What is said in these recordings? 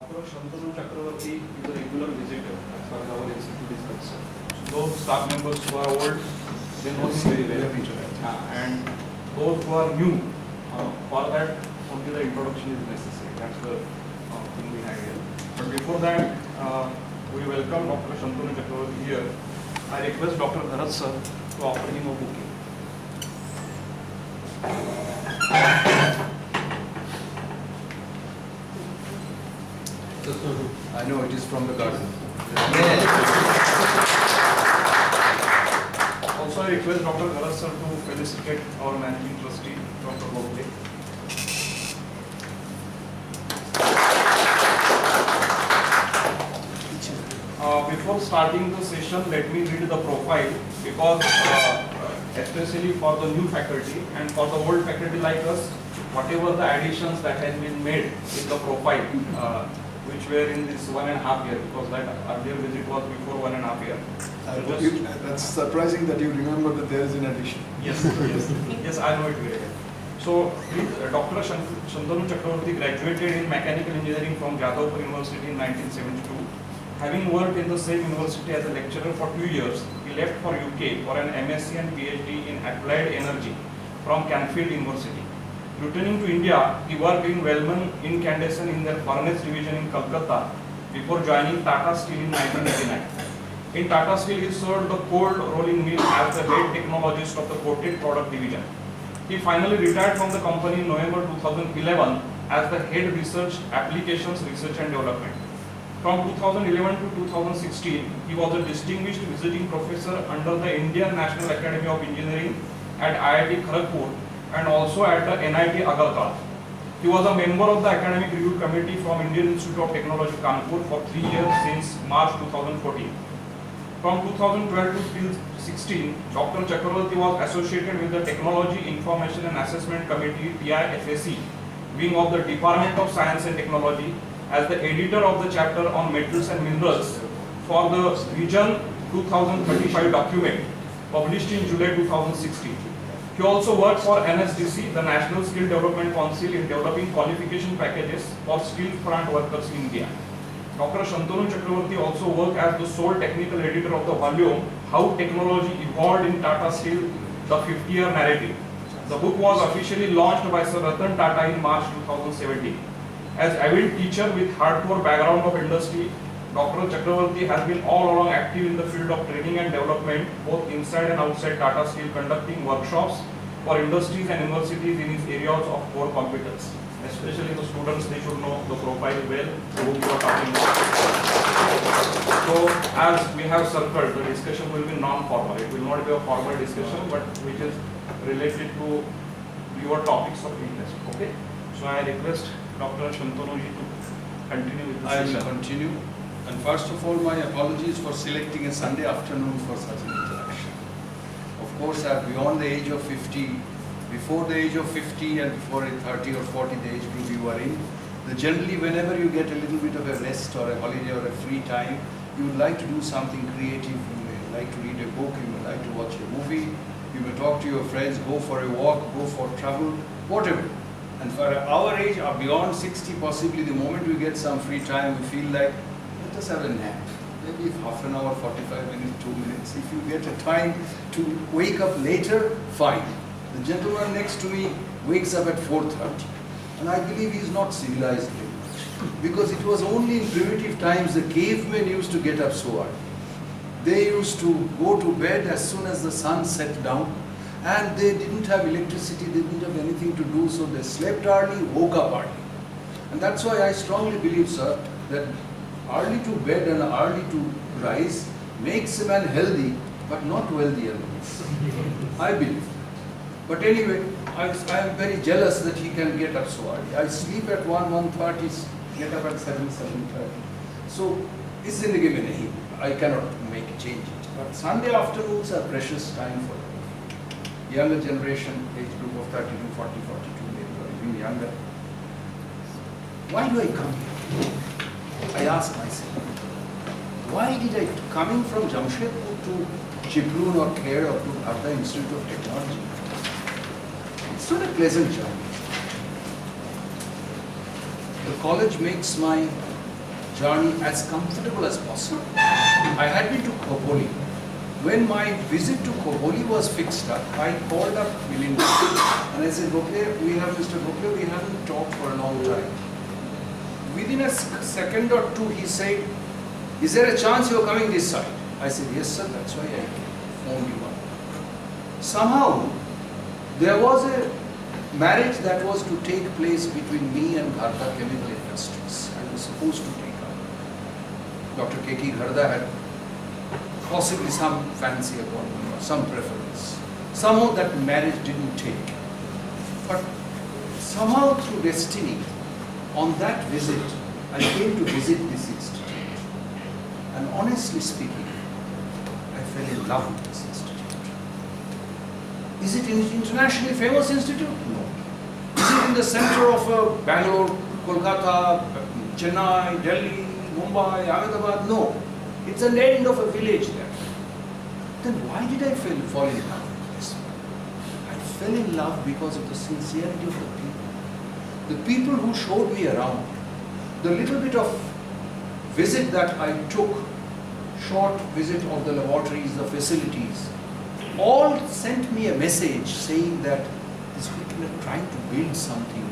Dr. Shantanu Chakrabarti is a regular visitor as far as our institute is concerned. Those staff members who are old, they know him very well. And those who are new, for that only the introduction is necessary. That's the thing behind it. But before that, we welcome Dr. Shantanu Chakrabarti here. I request Dr. Bharat sir to offer him a bouquet. I know it is from the garden. Also, I request Dr. Bharat sir to felicitate our managing trustee, Dr. Bogde. Before starting the session, let me read the profile because especially for the new faculty and for the old faculty like us, whatever the additions that has been made in the profile, which were in this 1.5 years, because that earlier visit was before 1.5 years. That's surprising that you remember that there is an addition. Yes, yes, I know it very well. So, Dr. Shantanu Chakrabarti graduated in mechanical engineering from Jadavpur University in 1972. Having worked in the same university as a lecturer for 2 years, he left for UK for an MSc and PhD in applied energy from Canfield University. Returning to India, he worked in Wellman Incandescent in their furnace division in Calcutta before joining Tata Steel in 1989. In Tata Steel, he served the cold rolling mill as the head technologist of the coated product division. He finally retired from the company in November 2011 as the head research applications research and development. From 2011 to 2016, he was a distinguished visiting professor under the Indian National Academy of Engineering at IIT Kharagpur and also at the NIT Agartala. He was a member of the Academic Review Committee from Indian Institute of Technology Kanpur for 3 years since March 2014. From 2012 to 2016, Dr. Chakrabarti was associated with the Technology Information and Assessment Committee TIFAC, wing of the Department of Science and Technology, as the editor of the chapter on metals and minerals for the Vision 2035 document published in July 2016. He also worked for NSDC, the National Skill Development Council, in developing qualification packages for skilled plant workers in India. Dr. Shantanu Chakrabarti also worked as the sole technical editor of the volume How Technology Evolved in Tata Steel, the 50-year narrative. The book was officially launched by Sir Ratan Tata in March 2017. As avid teacher with hardcore background of industry, Dr. Chakrabarti has been all along active in the field of training and development, both inside and outside Tata Steel, conducting workshops for industries and universities in his areas of core competence. Especially the students, they should know the profile well, whom you are talking about. So, as we have circled, the discussion will be non-formal. It will not be a formal discussion, but which is related to your topics of interest. Okay? So, I request Dr. Shantanu ji to continue with the session. I will continue. And first of all, my apologies for selecting a Sunday afternoon for such an interaction. Of course, I am beyond the age of 50. Before the age of 50 and before 30 or 40, the age group you are in, generally whenever you get a little bit of a rest or a holiday or a free time, you would like to do something creative. You may like to read a book, you may like to watch a movie, you may talk to your friends, go for a walk, go for travel, whatever. And for our age, or beyond 60, possibly the moment we get some free time, we feel like, let us have a nap. Maybe half an hour, 45 minutes, 2 minutes. If you get a time to wake up later, fine. The gentleman next to me wakes up at 4:30. And I believe he is not civilized very much. Because it was only in primitive times the cavemen used to get up so early. They used to go to bed as soon as the sun set down. And they didn't have electricity, they didn't have anything to do, so they slept early, woke up early. And that's why I strongly believe, sir, that early to bed and early to rise makes a man healthy, but not wealthy otherwise. I believe. But anyway, I am very jealous that he can get up so early. I sleep at 1:30, get up at 7:30. So, is zindagi mein nahi. I cannot change it. But Sunday afternoons are precious time for younger generation, age group of 32, 40, 42, maybe or even younger. Why do I come here? I ask myself, why did I, coming from Jamshedpur to Chiplun or Kher or to Bharata Institute of Technology, it's not a pleasant journey. The college makes my journey as comfortable as possible. I had been to Khopoli. When my visit to Khopoli was fixed up, I called up Milinda and I said, Mr. Gokhale, we haven't talked for a long time. Within a second or two, he said, is there a chance you're coming this side? I said, yes sir, that's why I phoned you up. Somehow, there was a marriage that was to take place between me and Gharda Chemical Industries. I was supposed to take up. Dr. K.K. Gharda had possibly some fancy upon me or some preference. Somehow that marriage didn't take. But somehow through destiny, on that visit, I came to visit this institute. And honestly speaking, I fell in love with this institute. Is it an internationally famous institute? No. Is it in the center of Bangalore, Kolkata, Chennai, Delhi, Mumbai, Ahmedabad? No. It's an end of a village there. Then why did I fall in love with this? I fell in love because of the sincerity of the people. The people who showed me around. The little bit of visit that I took, short visit of the laboratories, the facilities, all sent me a message saying that these people are trying to build something.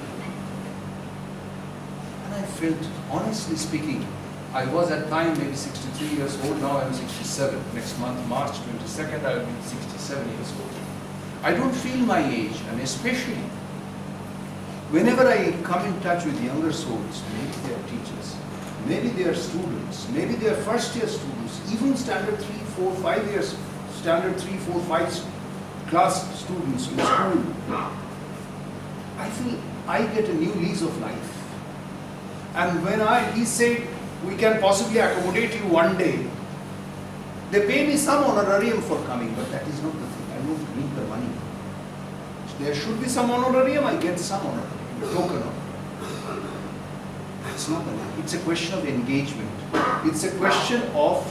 And I felt, honestly speaking, I was at time maybe 63 years old, now I'm 67. Next month, March 22nd, I will be 67 years old. I don't feel my age, and especially whenever I come in touch with younger souls, maybe they are teachers, maybe they are students, maybe they are first year students, even standard 3, 4, 5 years, standard 3, 4, 5 class students in school, I feel I get a new lease of life. And when he said, we can possibly accommodate you one day, they pay me some honorarium for coming, but that is not the thing. I don't need the money. There should be some honorarium, I get some honorarium, token of it. That's not the thing. It's a question of engagement. It's a question of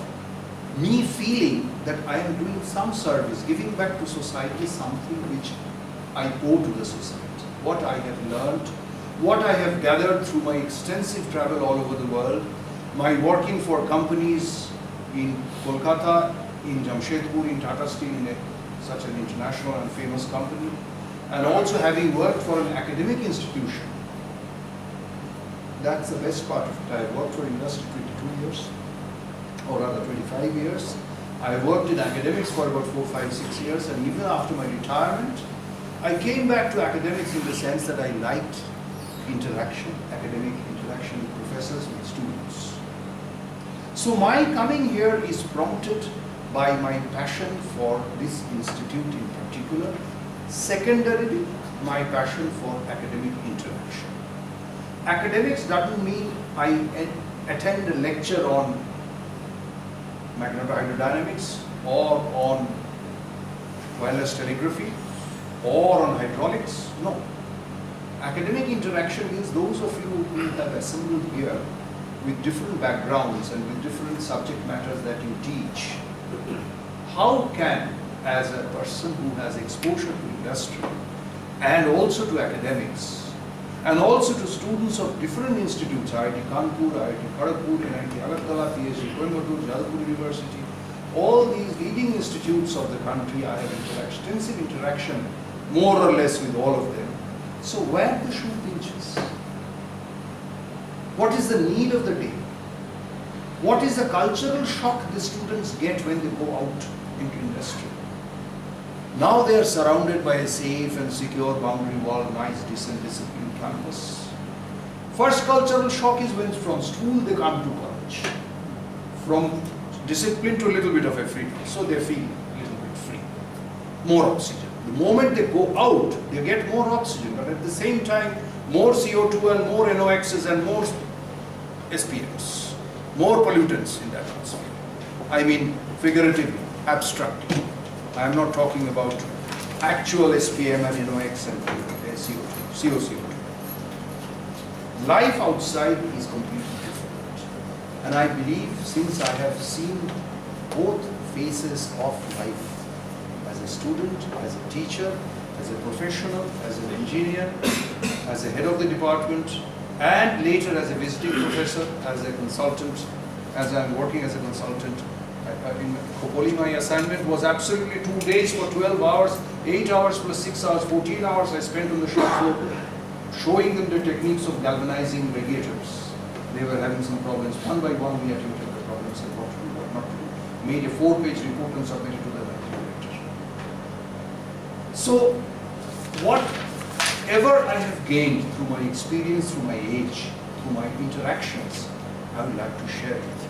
me feeling that I am doing some service, giving back to society something which I owe to the society. What I have learned, what I have gathered through my extensive travel all over the world, my working for companies in Kolkata, in Jamshedpur, in Tata Steel, in such an international and famous company, and also having worked for an academic institution. That's the best part of it. I worked for industry 22 years, or rather 25 years. I worked in academics for about 4, 5, 6 years, and even after my retirement, I came back to academics in the sense that I liked interaction, academic interaction with professors, with students. So my coming here is prompted by my passion for this institute in particular. Secondarily, my passion for academic interaction. Academics doesn't mean I attend a lecture on magnetohydrodynamics or on wireless telegraphy or on hydraulics. No. Academic interaction means those of you who have assembled here with different backgrounds and with different subject matters that you teach, how can, as a person who has exposure to industry and also to academics and also to students of different institutes, IIT Kanpur, IIT Kharagpur, NIT Agartala, PhD Coimbatore, Jadavpur University, all these leading institutes of the country, I have extensive interaction more or less with all of them. So where the shoe pinches? What is the need of the day? What is the cultural shock the students get when they go out into industry? Now they are surrounded by a safe and secure boundary wall, nice, decent, disciplined campus. First cultural shock is when from school they come to college. From discipline to a little bit of a freedom. So they feel a little bit free. More oxygen. The moment they go out, they get more oxygen, but at the same time, more CO2 and more NOx's and more SPMs, more pollutants in the atmosphere. I mean, figuratively, abstractly. I am not talking about actual SPM and NOx and CO2, CO2. Life outside is completely different. And I believe, since I have seen both phases of life, as a student, as a teacher, as a professional, as an engineer, as a head of the department, and later as a visiting professor, as a consultant, as I'm working as a consultant. In Khopoli, my assignment was absolutely 2 days for 12 hours, 8 hours plus 6 hours, 14 hours I spent on the shop floor, showing them the techniques of galvanizing radiators. They were having some problems. One by one we attempted the problems and what to do, what not to do. Made a 4-page report and submitted to the director. So, whatever I have gained through my experience, through my age, through my interactions, I would like to share with you.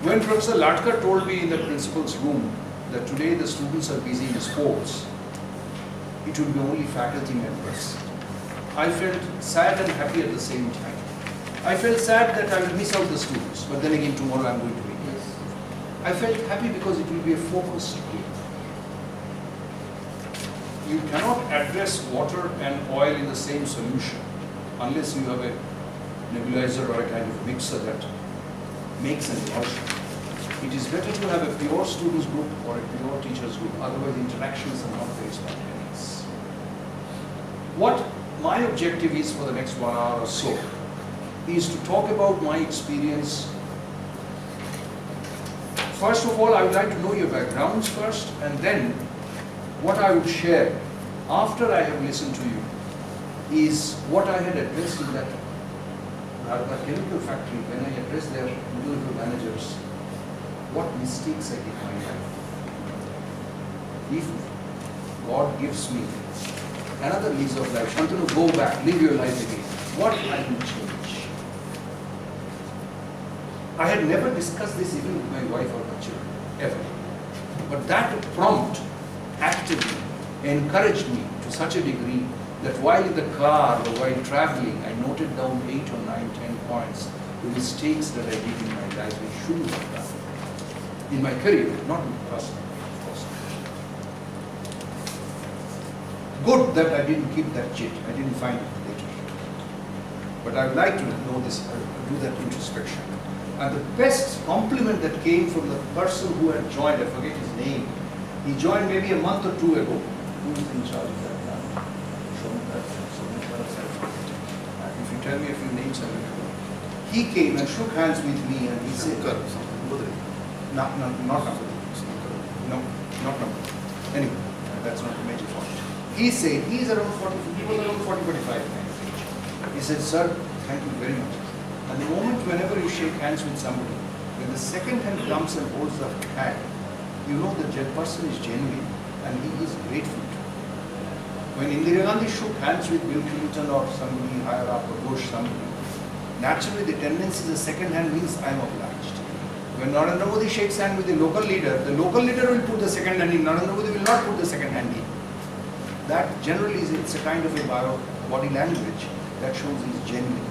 When Professor Latkar told me in the principal's room that today the students are busy in sports, it will be only faculty members, I felt sad and happy at the same time. I felt sad that I will miss out the students, but then again tomorrow I am going to be here. I felt happy because it will be a focused day. You cannot address water and oil in the same solution unless you have a nebulizer or a kind of mixer that makes an emulsion. It is better to have a pure students group or a pure teachers group, otherwise interactions are not very spontaneous. What my objective is for the next 1 hour or so is to talk about my experience. First of all, I would like to know your backgrounds first, and then what I would share after I have listened to you is what I had addressed in that chemical factory when I addressed their middle managers, what mistakes I did in my life. If God gives me another lease of life, Shantanu, go back, live your life again, what I will change. I had never discussed this even with my wife or my children, ever. But that prompt actively encouraged me to such a degree that while in the car or while traveling, I noted down 8 or 9, 10 points, the mistakes that I did in my life I shouldn't have done. In my career, not in my personal life, of course. Good that I didn't keep that JIT. I didn't find it later. But I would like to know this, do that introspection. And the best compliment that came from the person who had joined, I forget his name, he joined maybe a month or 2 ago. Who is in charge of that now? If you tell me a few names, I will know. He came and shook hands with me and he said, not number. No, not number. Anyway, that's not a major point. He said, he is around 40, he was around 40, 45 age. He said, sir, thank you very much. And the moment whenever you shake hands with somebody, when the second hand comes and holds the hand, you know that person is genuine and he is grateful to you. When Indira Gandhi shook hands with Bill Clinton or somebody higher up or Bush, somebody, naturally the tendency, the second hand means I am obliged. When Narendra Modi shakes hand with the local leader will put the second hand in, Narendra Modi will not put the second hand in. That generally is, it's a kind of a body language that shows he is genuine.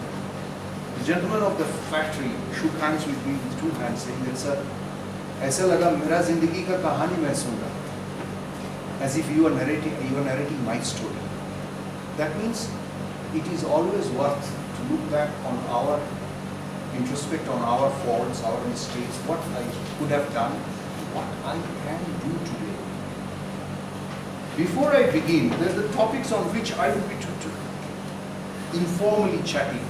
The gentleman of the factory shook hands with me with 2 hands saying that, sir, ऐसा लगा मेरा जिंदगी का कहानी मैं सुन रहा, as if you are narrating my story. That means it is always worth to look back on our, introspect on our faults, our mistakes, what I could have done, what I can do today. Before I begin, the topics on which I will be informally chatting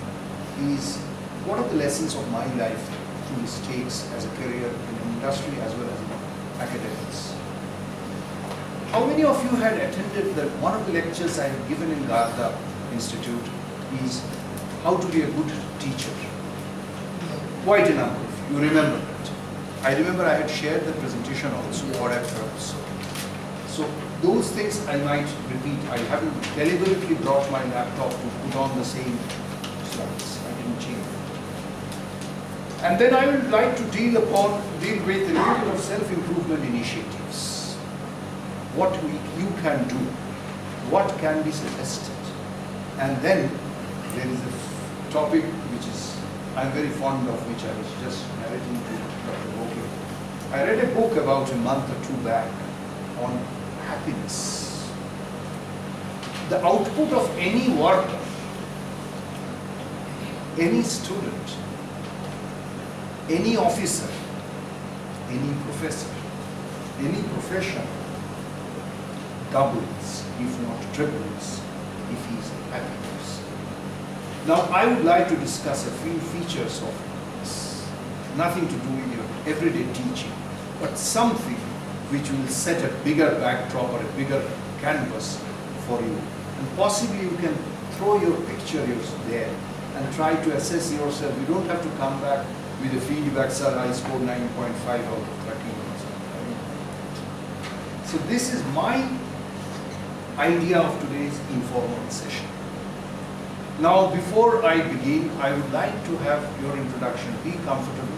is what are the lessons of my life through mistakes as a career in industry as well as in academics. How many of you had attended one of the lectures I have given in Garda Institute is how to be a good teacher. Quite a number of you remember that. I remember I had shared the presentation also, or I've heard so. So those things I might repeat. I haven't deliberately brought my laptop to put on the same slides. I didn't change it. And then I would like to deal with a little bit of self-improvement initiatives. What you can do, what can be suggested. And then there is a topic which is I'm very fond of, which I was just narrating to Dr. Gokhale. I read a book about a month or 2 back on happiness. The output of any worker, any student, any officer, any professor, any profession doubles, if not triples, if he is a happy person. Now, I would like to discuss a few features of this. Nothing to do with your everyday teaching, but something which will set a bigger backdrop or a bigger canvas for you. And possibly you can throw your picture there and try to assess yourself. You don't have to come back with a feedback, sir, I scored 9.5 out of 13 or something. So this is my idea of today's informal session. Now, before I begin, I would like to have your introduction. Be comfortable.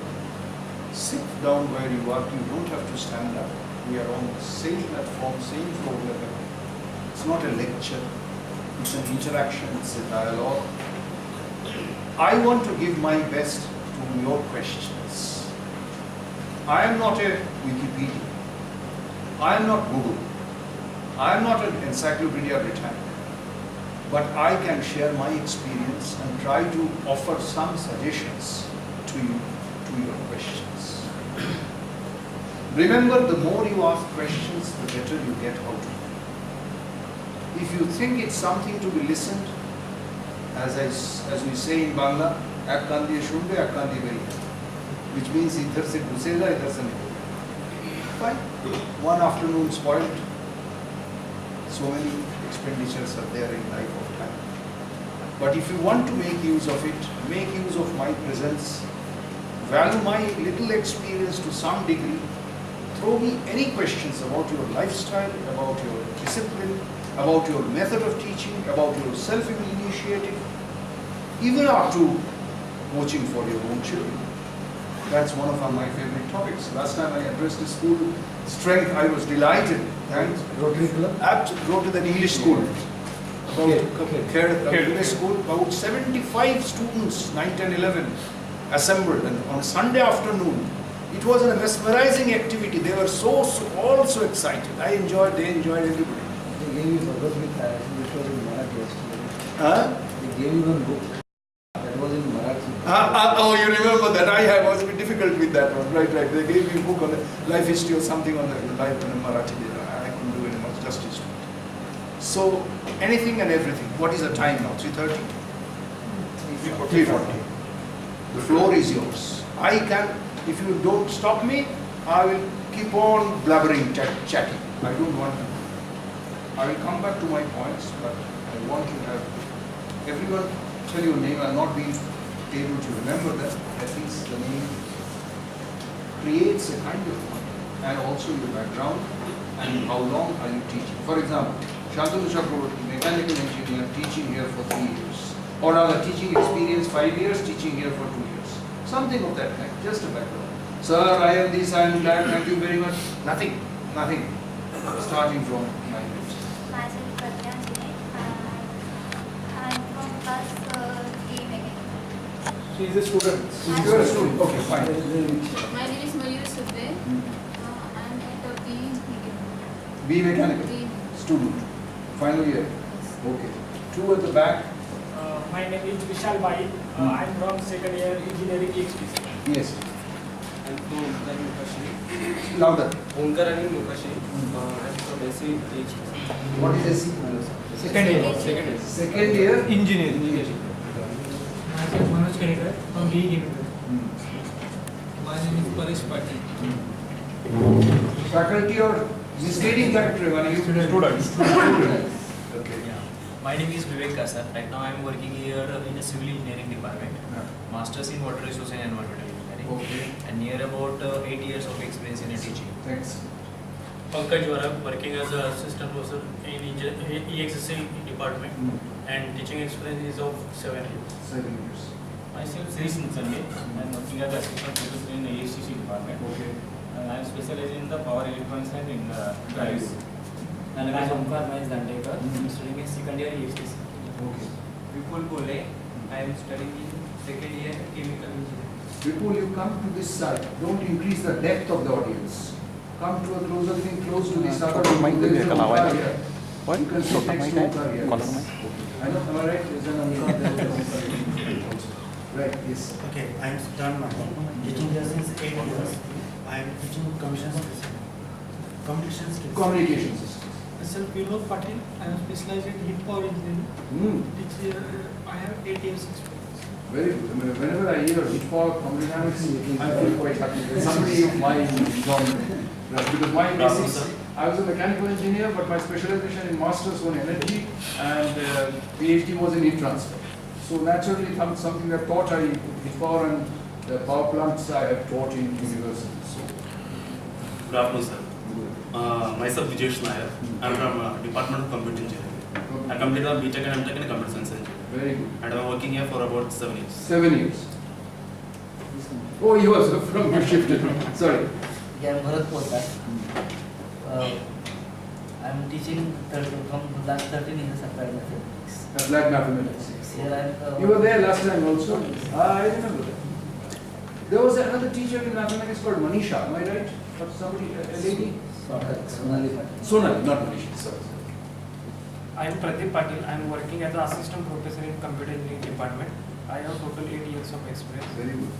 Sit down where you are. You don't have to stand up. We are on the same platform, same floor level. It's not a lecture. It's an interaction. It's a dialogue. I want to give my best to your questions. I am not a Wikipedia. I am not Google. I am not an Encyclopedia Britannica. But I can share my experience and try to offer some suggestions to you, to your questions. Remember, the more you ask questions, the better you get out of it. If you think it's something to be listened, as we say in Bangla, ek kan diye shunbe, ek kan diye beri, which means idhar se ghusega, idhar se niklega. Fine. One afternoon spoiled. So many expenditures are there in life of time. But if you want to make use of it, make use of my presence, value my little experience to some degree, throw me any questions about your lifestyle, about your discipline, about your method of teaching, about your self-initiative, even up to coaching for your own children. That's one of my favorite topics. Last time I addressed the school strength, I was delighted. Thanks. Rotary Club? Go to that English school. Okay. English school, about 75 students, 9, 10, 11, assembled, and on Sunday afternoon, it was a mesmerizing activity. They were all so excited. I enjoyed, they enjoyed, everybody. They gave you Bhagavad Gita, which was in Marathi yesterday. Huh? They gave you one book that was in Marathi. Oh, you remember that? I was a bit difficult with that one. Right. They gave me a book on the life history or something on the life in Marathi. I couldn't do any much justice to it. So, anything and everything. What is the time now? 3:30? 3:40. The floor is yours. I can, if you don't stop me, I will keep on blabbering, chatting. I don't want to. I will come back to my points, but I want to have everyone tell your name. I'll not be able to remember that. At least the name creates a kind of fun, and also your background and how long are you teaching. For example, Shantanu Chakrabarti, mechanical engineer, teaching here for 3 years. Or rather, teaching experience 5 years, teaching here for 2 years. Something of that kind, just a background. Sir, I am this, I am that, thank you very much. Nothing. Starting from my lips. Myself, Pratyanjali. I'm from class A mechanical. She is a student. You are a student. Okay, fine. My name is Mayur Subbe. I'm at the B mechanical. Be mechanical. B. Student. Final year. Okay. 2 at the back. My name is Vishal Bai. I'm from second year engineering EXPC. Yes. I'm from Onkar Mukashi. Louder. Onkar and Mukashi. I'm from SC. What is SC? Second year. Second year. Engineering. Myself Manoj Kanikar from BE Chemical. My name is Paresh Patil. Faculty or misleading character? One you Students. Okay. My name is Vivek Kasar. Right now I am working here in a civil engineering department. Masters in water resource and environmental engineering. Okay. And near about 8 years of experience in teaching. Thanks. Pankaj Vara, working as an assistant professor in EXC department and teaching experience is of 7 years. 7 years. Myself Sri Sanjay. I'm working as assistant professor in the EXC department. Okay. And I'm specialized in the power electronics and in drives. And I am Omkar Mahesh Dandekar. I'm studying in second year EXTC. Okay. Vipul Kole. I am studying in second year chemical engineering. People, you come to this side. Don't increase the depth of the audience. Come to a closer thing, close to this side. There is no Omkar here. You can sit next to Omkar here. I know, am I right? There's an Omkar, there is an Omkar here also. Right, yes. Okay, I am Shantanu Chakrabarti. Teaching here since 8 years. I am teaching communication systems. Communication systems. Myself, Vinod Patil. I am specialized in heat power engineering. I have 8 years experience. Very good. I mean, whenever I hear heat power thermodynamics, I feel quite happy. There's somebody of my genre. Because my basics, I was a mechanical engineer, but my specialization in masters was in energy and PhD was in heat transfer. So naturally, something that taught I heat power and power plants I have taught in university. So. Good afternoon, sir. Myself Vijesh Nair. I'm from Department of Computer Engineering. I completed a BTech and MTech in Computer Science Engineering. Very good. And I'm working here for about 7 years. 7 years. Oh, you was from you shifted. Sorry. Yeah, I'm Bharat Poddar. I'm teaching from the last 13 years applied mathematics. Applied mathematics. Here I'm, You were there last time also? I remember that. There was another teacher in mathematics called Manisha, am I right? Or somebody, a lady? Sonali Patil. Sonali, not Manisha, sorry. I am Pradeep Patil. I am working as an assistant professor in computer engineering department. I have total 8 years of experience. Very good.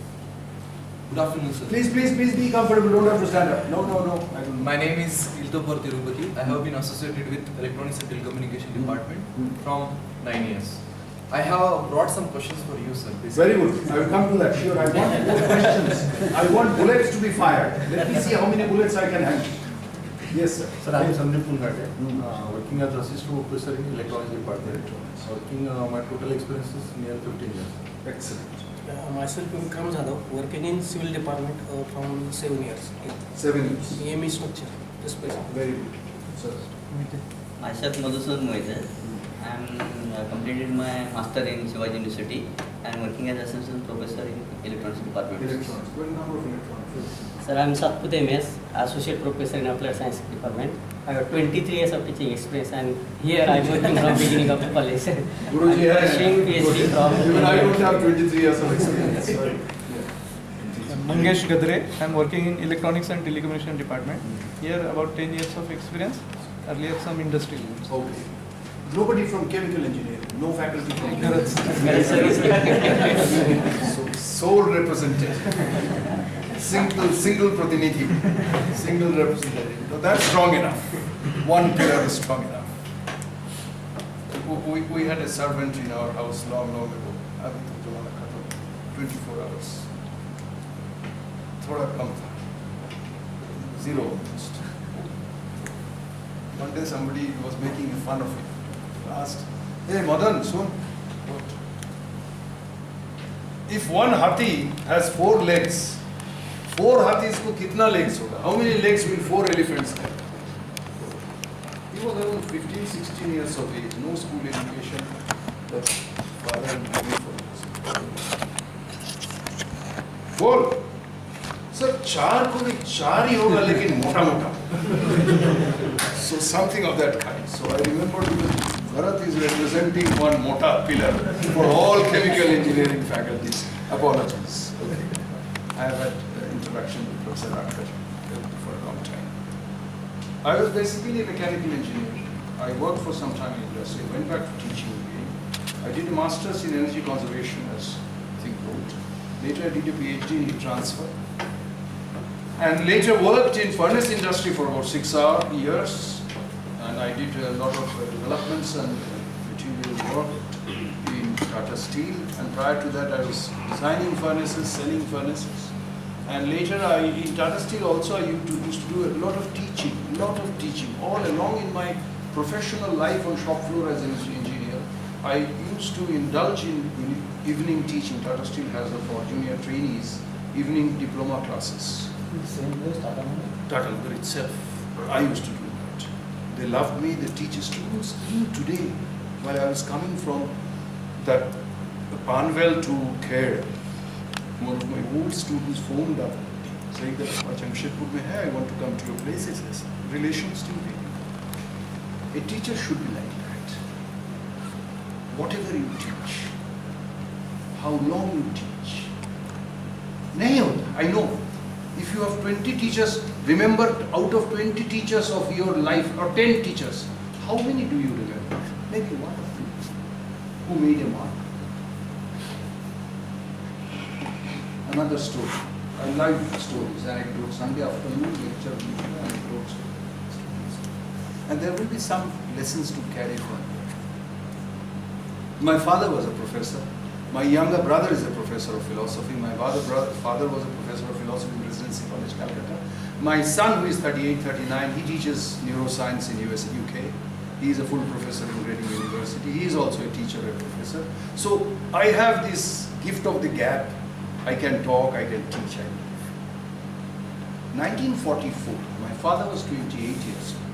Good afternoon, sir. Please be comfortable, don't have to stand up. No, I don't. My name is Iltopur Tirupati. I have been associated with Electronics and Telecommunication Department from 9 years. I have brought some questions for you, sir. Very good. I will come to that. Sure, I want more questions. I want bullets to be fired. Let me see how many bullets I can handle. Yes, sir. Sir, I am Sandeep Pungate, working as assistant professor in electronics department. Working, my total experience is near 15 years. Excellent. Myself, Vikram Jadhav, working in civil department from 7 years. 7 years. EME structure. Just very good. Sir. Myself, Madhusudan Moises. I am completed my master in Shivaji University. I am working as assistant professor in electronics department. Electronics. What number of electronics? Sir, I am Satput MS, associate professor in applied science department. I have 23 years of teaching experience, and here I am working from beginning of the college. Guruji, I am pursuing PhD from. Even I don't have 23 years of experience. Sorry. Mangesh Gadre. I am working in electronics and telecommunication department. Here about 10 years of experience. Earlier some industrial. Okay. Nobody from chemical engineering. No faculty from So sole representative. Single pratinidhi. Single representative. So that's strong enough. One pillar is strong enough. We had a servant in our house long ago. 24 hours. Thoda kam tha. Zero almost. One day somebody was making fun of it. Asked, hey Madan, soon. If one hathi has 4 legs, 4 hathis ko kitna legs hoga? How many legs will 4 elephants have? He was around 15, 16 years of age, no school education. That's father and mother for us. Bol. Sir, 4 ko bhi 4 hi hoga, lekin mota. So something of that kind. So I remember Bharat is representing one mota pillar for all chemical engineering faculties. Apologies. Okay. I have had introduction with Professor Ratkar for a long time. I was basically a mechanical engineer. I worked for some time in industry, went back to teaching again. I did a master's in energy conservation, as I think wrote. Later I did a PhD in heat transfer. And later worked in furnace industry for about 6 years. And I did a lot of developments and material work in Tata Steel. And prior to that, I was designing furnaces, selling furnaces. And later, in Tata Steel also, I used to do a lot of teaching. All along in my professional life on shop floor as an engineer, I used to indulge in evening teaching. Tata Steel has for junior trainees, evening diploma classes. Same place, Tata Nagar? Tata Nagar itself. I used to do that. They loved me, the teacher students. Even today, while I was coming from that Panvel to Kher, one of my old students phoned up saying that Jamshedpur mein hai, I want to come to your place. Yes. Relations still there. A teacher should be like that. Whatever you teach, how long you teach. Nahi hota, I know. If you have 20 teachers, remember out of 20 teachers of your life, or 10 teachers, how many do you remember? Maybe 1 or 2 who made a mark. Another story. I like stories, anecdotes. Sunday afternoon lecture, anecdotes. And there will be some lessons to carry forward. My father was a professor. My younger brother is a professor of philosophy. My father was a professor of philosophy in Residency College, Calcutta. My son, who is 38, 39, he teaches neuroscience in UK. He is a full professor in Reading University. He is also a teacher and professor. So I have this gift of the gap. I can talk, I can teach, I believe. 1944, my father was 28 years old.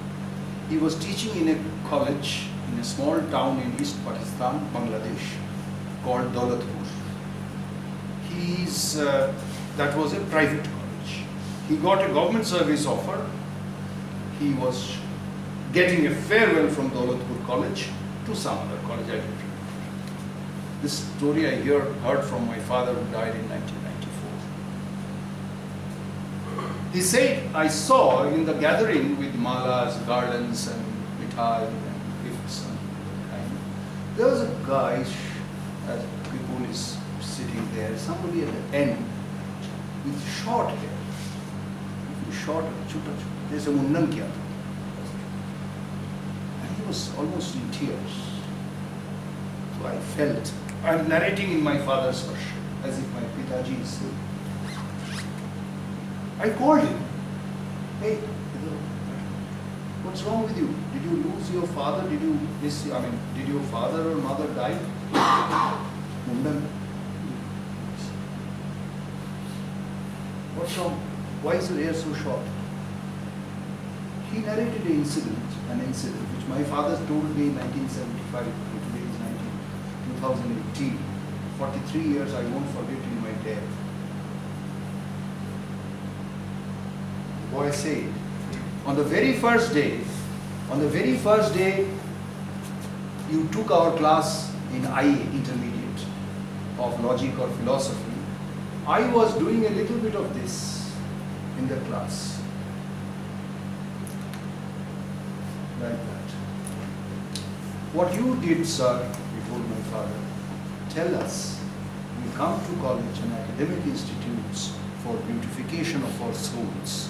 He was teaching in a college in a small town in East Pakistan, Bangladesh, called Daulatpur. That was a private college. He got a government service offer. He was getting a farewell from Daulatpur College to some other college, I don't remember. This story I heard from my father, who died in 1994. He said, I saw in the gathering with malas, garlands and mithai and gifts and kind, there was a guy, as Vipul is sitting there, somebody at the end with short hair. Short, there's a mundan kiya tha. And he was almost in tears. So I felt, I'm narrating in my father's version, as if my Pitaji is saying. I called him. Hey, what's wrong with you? Did you lose your father? Did your father or mother die? Mundan. What's wrong? Why is your hair so short? He narrated an incident which my father told me in 1975, today is 2018. 43 years I won't forget in my death. The boy said, on the very first day, you took our class in IA, intermediate, of logic or philosophy. I was doing a little bit of this in the class. Like that. What you did, sir, he told my father, tell us, we come to college and academic institutes for beautification of our souls,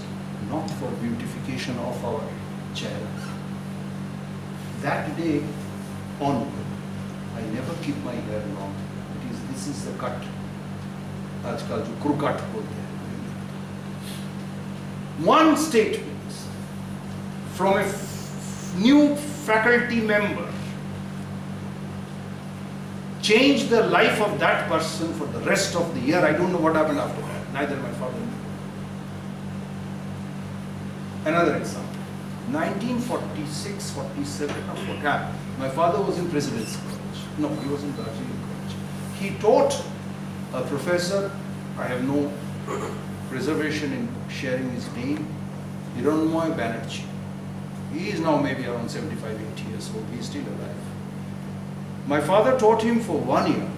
not for beautification of our chair. That day onward, I never keep my hair long. This is the cut. आजकल जो crew cut बोलते हैं. One statement from a new faculty member changed the life of that person for the rest of the year. I don't know what happened after that. Neither my father knew. Another example. 1946, 47, my father was in Presidency College. No, he was in Darjeeling College. He taught a professor, I have no reservation in sharing his name, Hiranmoy Banerjee. He is now maybe around 75, 80 years old. He is still alive. My father taught him for 1 year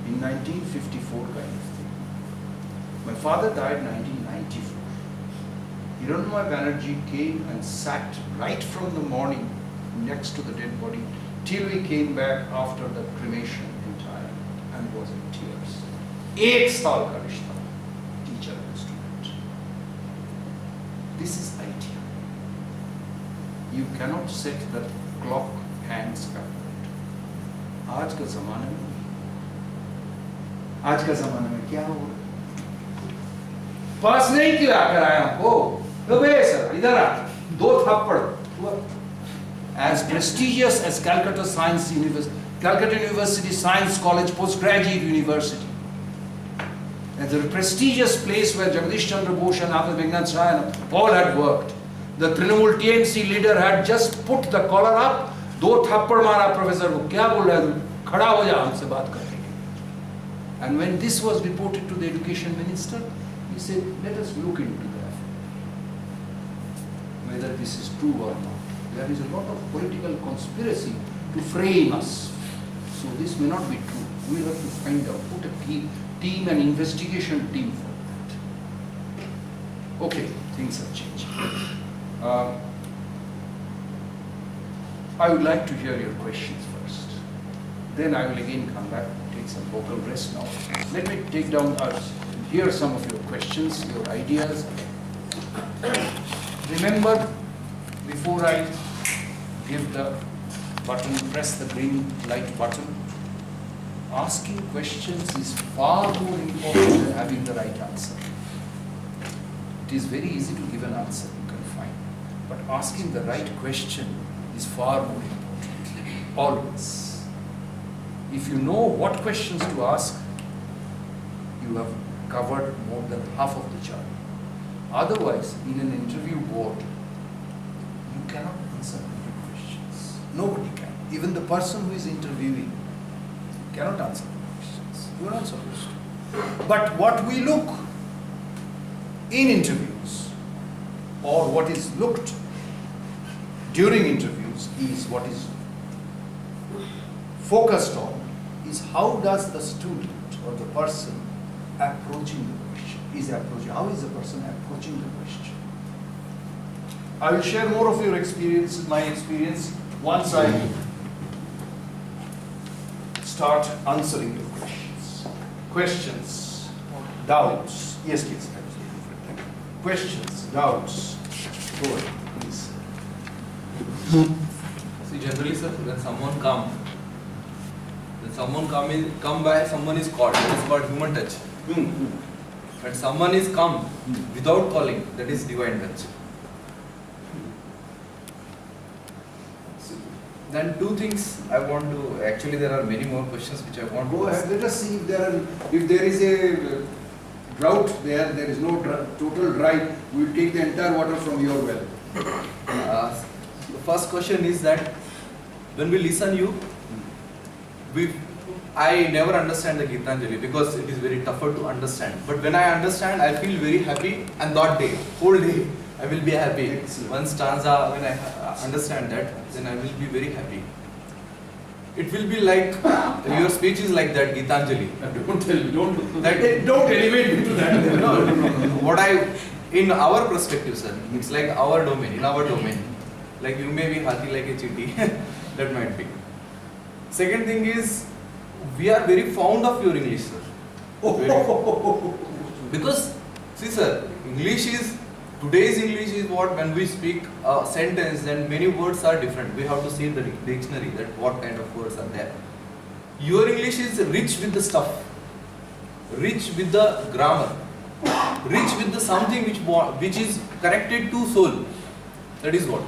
in 1954 kind of thing. My father died in 1994. Hiranmoy Banerjee came and sat right from the morning next to the dead body till we came back after the cremation entire and was in tears. 1 saal ka rishta, teacher and student. This is idea. You cannot set the clock hands backward. आज का ज़माना में आज का ज़माना में क्या हो रहा है? पास नहीं किया कर आया हमको तो सर इधर आ 2 थप्पड़. As prestigious as Calcutta Science University, Calcutta University Science College Postgraduate University, as a prestigious place where Jagdish Chandra Bose and Arthur Vignan Chaya all had worked. The Trinamool TMC leader had just put the collar up. 2 थप्पड़ मारा professor को. क्या बोल रहा है तू? खड़ा हो जा, हमसे बात करने के. And when this was reported to the education minister, he said, let us look into that, whether this is true or not. There is a lot of political conspiracy to frame us. So this may not be true. We will have to find out, put a team, an investigation team for that. Okay, things have changed. I would like to hear your questions first. Then I will again come back, take some vocal rest now. Let me take down, hear some of your questions, your ideas. Remember, before I give the button, press the green light button, asking questions is far more important than having the right answer. It is very easy to give an answer, you can find. But asking the right question is far more important, always. If you know what questions to ask, you have covered more than half of the journey. Otherwise, in an interview board, you cannot answer 100 questions. Nobody can. Even the person who is interviewing cannot answer the questions. You are not supposed to. But what we look in interviews, or what is looked during interviews, is what is focused on is how does the student or the person approaching the question, how is the person approaching the question. I will share more of your experience, my experience, once I start answering your questions. Questions, doubts. Yes, please. Questions, doubts. Go ahead, please. See, generally, sir, when someone come by, someone is called. That is called human touch. When someone is come without calling, that is divine touch. Then two things I want to, actually there are many more questions which I want to ask. Let us see if there is a drought there is no total dry, we will take the entire water from your well. The first question is that when we listen you, I never understand the Gitanjali because it is very tougher to understand. But when I understand, I feel very happy, and that day, whole day, I will be happy. Excellent. One stanza, when I understand that, then I will be very happy. It will be like, your speech is like that, Gitanjali. Don't tell me, don't elevate me to that. No. What in our perspective, sir, it's like our domain, in our domain. Like you may be happy like a chitty, that might be. Second thing is, we are very fond of your English, sir. Because, see sir, today's English is what, when we speak a sentence, then many words are different. We have to see in the dictionary that what kind of words are there. Your English is rich with the stuff, rich with the grammar, rich with the something which is connected to soul. That is what.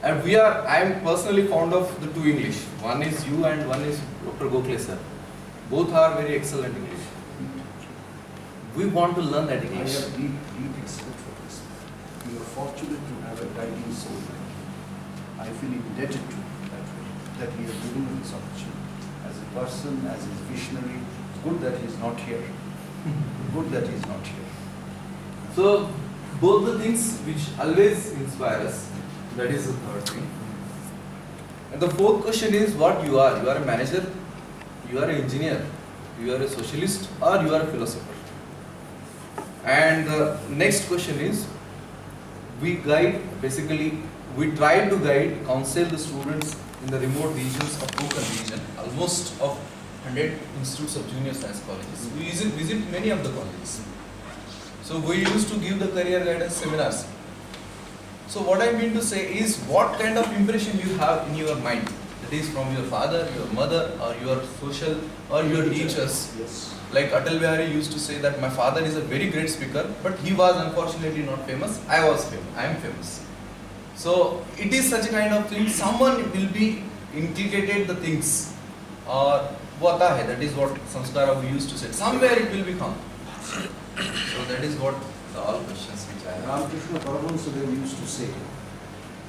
And I am personally fond of the two English. One is you and one is Dr. Gokhale sir. Both are very excellent English. We want to learn that English. I have deep respect for this. You are fortunate to have a guiding soul. I feel indebted to you that he has given me this opportunity. As a person, as a visionary, it's good that he is not here. Good that he is not here. So, both the things which always inspire us, that is the third thing. And the fourth question is what you are. You are a manager, you are an engineer, you are a socialist, or you are a philosopher. And the next question is, we try to guide, counsel the students in the remote regions of Konkan region, almost of 100 institutes of junior science colleges. We visit many of the colleges. So we used to give the career guidance seminars. So what I mean to say is, what kind of impression you have in your mind, that is from your father, your mother, or your social, or your teachers. Yes. Like Atal Bihari used to say that my father is a very great speaker, but he was unfortunately not famous. I was famous. I am famous. So it is such a kind of thing. Someone will be inculcated the things, or vata hai. That is what samskara we used to say. Somewhere it will become. So that is what all questions which I have. Ramakrishna Paramahansa used to say,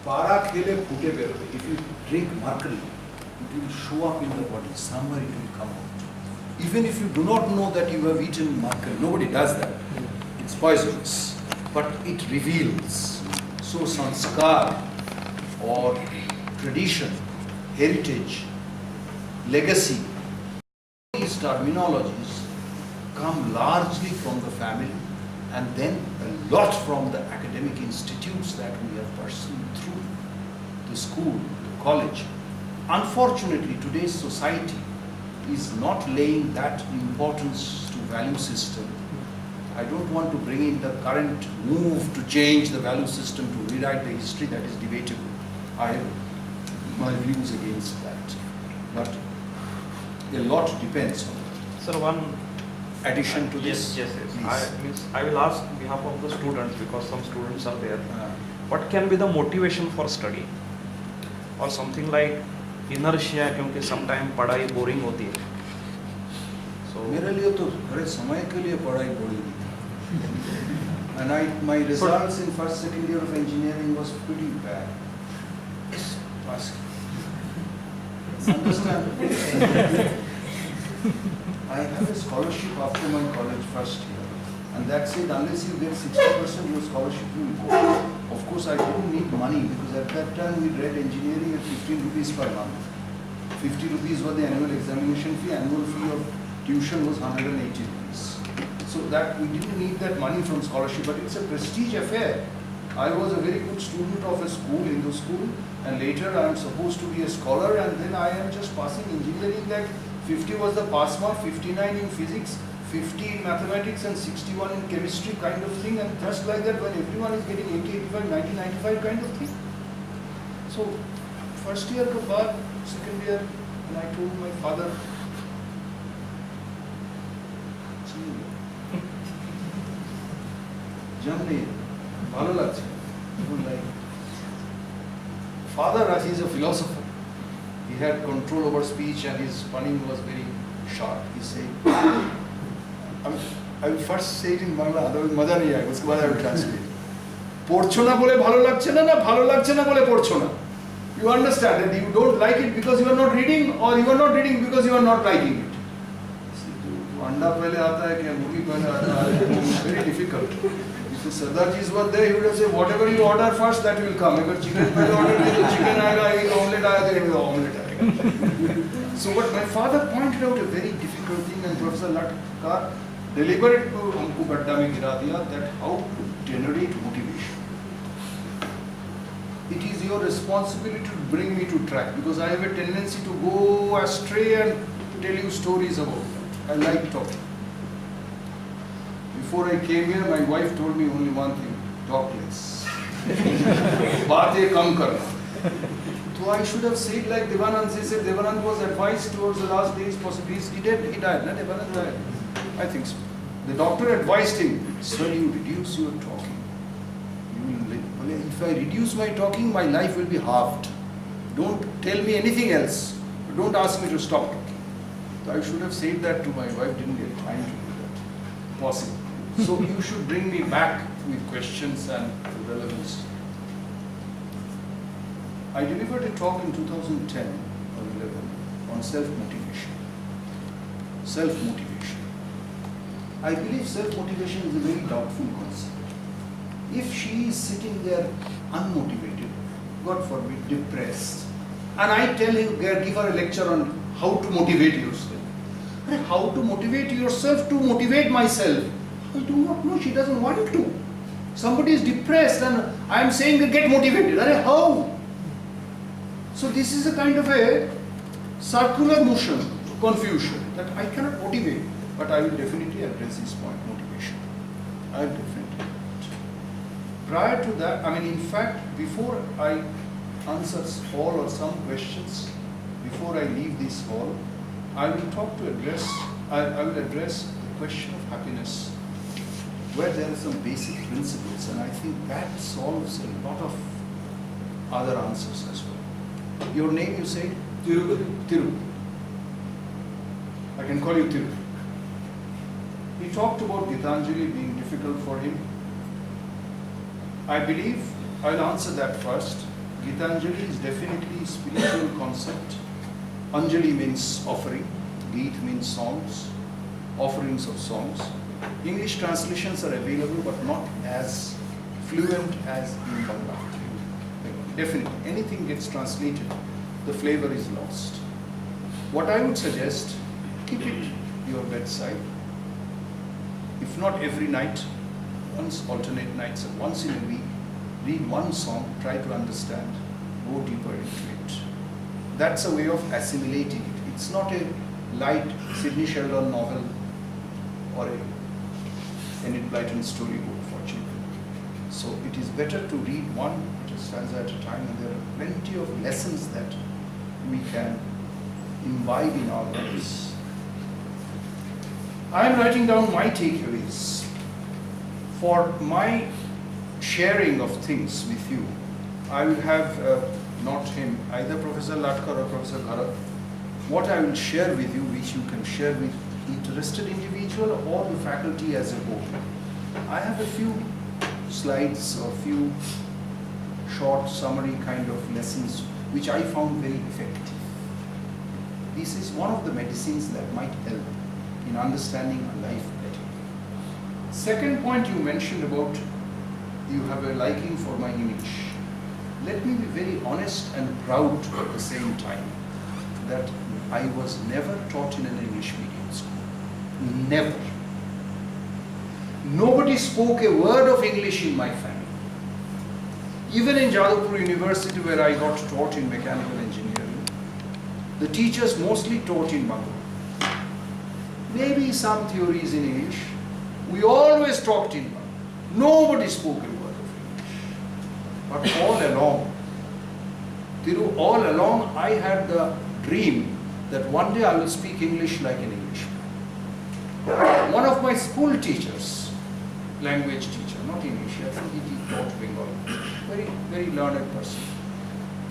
"Para khele phute berobe." If you drink mercury, it will show up in the body. Somewhere it will come out. Even if you do not know that you have eaten mercury, nobody does that. It's poisonous, but it reveals. So sanskar or tradition, heritage, legacy, these terminologies come largely from the family, and then a lot from the academic institutes that we have pursued through the school, the college. Unfortunately, today's society is not laying that importance to value system I don't want to bring in the current move to change the value system, to rewrite the history that is debatable. I have my views against that. But a lot depends on that. Sir, one addition to this. Yes. Please. I will ask on behalf of the students, because some students are there. What can be the motivation for study? Or something like inertia, क्योंकि sometime पढ़ाई boring होती है. So मेरे लिए तो बड़े समय के लिए पढ़ाई boring थी. And my results in first, second year of engineering was pretty bad. Yes, ask. Understand? I have a scholarship after my college first year, and that's it. Unless you get 60% your scholarship, you will go. Of course, I didn't need money because at that time we read engineering at 15 rupees per month. 50 rupees was the annual examination fee. Annual fee of tuition was 180 rupees. So that we didn't need that money from scholarship, but it's a prestige affair. I was a very good student of a school, Hindu school, and later I am supposed to be a scholar, and then I am just passing engineering. That 50 was the pass mark, 59 in physics, 50 in mathematics, and 61 in chemistry kind of thing. And just like that, when everyone is getting 80, 85, 90, 95 kind of thing. So first year ke baad, second year, and I told my father, Germany, ভালো লাগছে. Father, as he is a philosopher, he had control over speech and his punning was very sharp. He said, I will first say it in Bangla, otherwise maja nahi aayega, uske baad I will translate. পড়ছো না বলে ভালো লাগছে না, না ভালো লাগছে না বলে পড়ছো না. You understand that you don't like it because you are not reading, or you are not reading because you are not liking it. अंडा पहले आता है क्या मुर्गी पहले आता है? Very difficult. If Sardarjis were there, he would have said, whatever you order first, that will come. If chicken पहले order दे तो chicken आएगा, if omelette आया तो omelette आएगा. So what my father pointed out a very difficult thing, and Professor Latkar deliberate को हमको गड्ढा में गिरा दिया, that how to generate motivation. It is your responsibility to bring me to track, because I have a tendency to go astray and tell you stories about that. I like talking. Before I came here, my wife told me only one thing: talk less. बातें कम करना. So I should have said like Devanand. He said Devanand was advised towards the last days. Possibly he died. No, Devanand died. I think so. The doctor advised him, "Sir, you reduce your talking. You will live. Well, if I reduce my talking, my life will be halved. Don't tell me anything else. Don't ask me to stop talking." So I should have said that to my wife. Didn't get time to do that. Possible. So you should bring me back with questions and relevance. I delivered a talk in 2010 or 11 on self-motivation. Self-motivation. I believe self-motivation is a very doubtful concept. If she is sitting there unmotivated, God forbid, depressed, and I tell him, give her a lecture on how to motivate yourself. How to motivate yourself to motivate myself? I do not know. She doesn't want to. Somebody is depressed and I am saying get motivated. How? So this is a kind of a circular motion, confusion, that I cannot motivate. But I will definitely address this point, motivation. I will definitely do it. Prior to that, in fact, before I answer all or some questions, before I leave this hall, I will address the question of happiness, where there are some basic principles, and I think that solves a lot of other answers as well. Your name, you said? Tiru. I can call you Tiru. He talked about Gitanjali being difficult for him. I believe I'll answer that first. Gitanjali is definitely a spiritual concept. Anjali means offering, Geet means songs, offerings of songs. English translations are available but not as fluent as in Bangla. Definitely, anything gets translated, the flavor is lost. What I would suggest, keep it your bedside. If not every night, once alternate nights, once in a week, read one song, try to understand, go deeper into it. That's a way of assimilating it. It's not a light Sidney Sheldon novel or a Enid Blyton's storybook for children. So it is better to read one stanza at a time, and there are plenty of lessons that we can imbibe in our lives. I am writing down my takeaways for my sharing of things with you. I will have not him, either Professor Latkar or Professor Bharat. What I will share with you, which you can share with interested individual or the faculty as a whole. I have a few slides or few short summary kind of lessons which I found very effective. This is one of the medicines that might help in understanding life better. Second point you mentioned about you have a liking for my English. Let me be very honest and proud at the same time that I was never taught in an English medium school. Never. Nobody spoke a word of English in my family. Even in Jadavpur University, where I got taught in mechanical engineering, the teachers mostly taught in Bangla. Maybe some theories in English. We always talked in Bangla. Nobody spoke a word of English. But all along, I had the dream that one day I will speak English like an Englishman. One of my school teachers, language teacher, not English, I think he taught Bengali. Very, very learned person,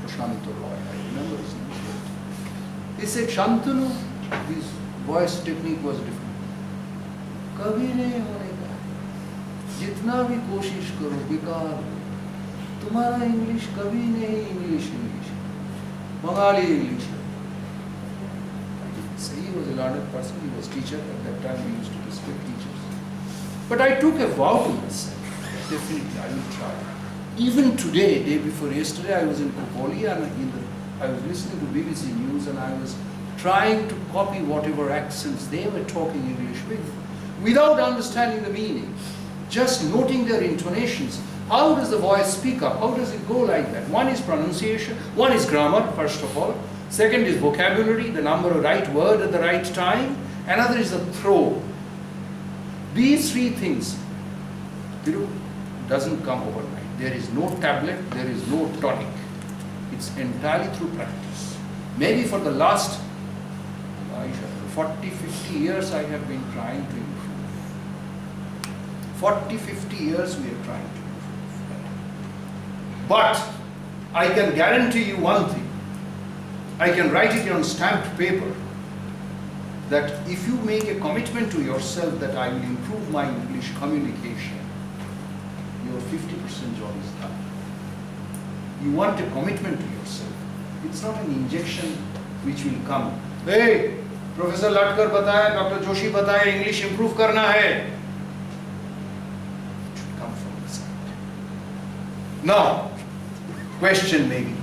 Shantanu, I remember his name. He said, Shantanu, his voice technique was different. Kabhi nahi hoega. Jitna bhi koshish karo, bekar. Tumhara English kabhi nahi English. Bengali English. I didn't say he was a learned person, he was teacher. At that time we used to respect teachers. But I took a vow to myself, definitely I will try. Even today, day before yesterday, I was in Kupoli and I was listening to BBC News and I was trying to copy whatever accents they were talking English with, without understanding the meaning, just noting their intonations. How does the voice speak up? How does it go like that? One is pronunciation, one is grammar, first of all. Second is vocabulary, the number of right word at the right time. Another is the throw. These three things, doesn't come overnight. There is no tablet, there is no tonic. It's entirely through practice. Maybe for the last 40, 50 years I have been trying to improve. 40, 50 years we are trying to improve. But I can guarantee you one thing. I can write it on stamped paper that if you make a commitment to yourself that I will improve my English communication, your 50% job is done. You want a commitment to yourself. It's not an injection which will come. Hey, Professor Latkar bataya, Dr. Joshi bataya, English improve karna hai. It should come from inside. Now, question may be,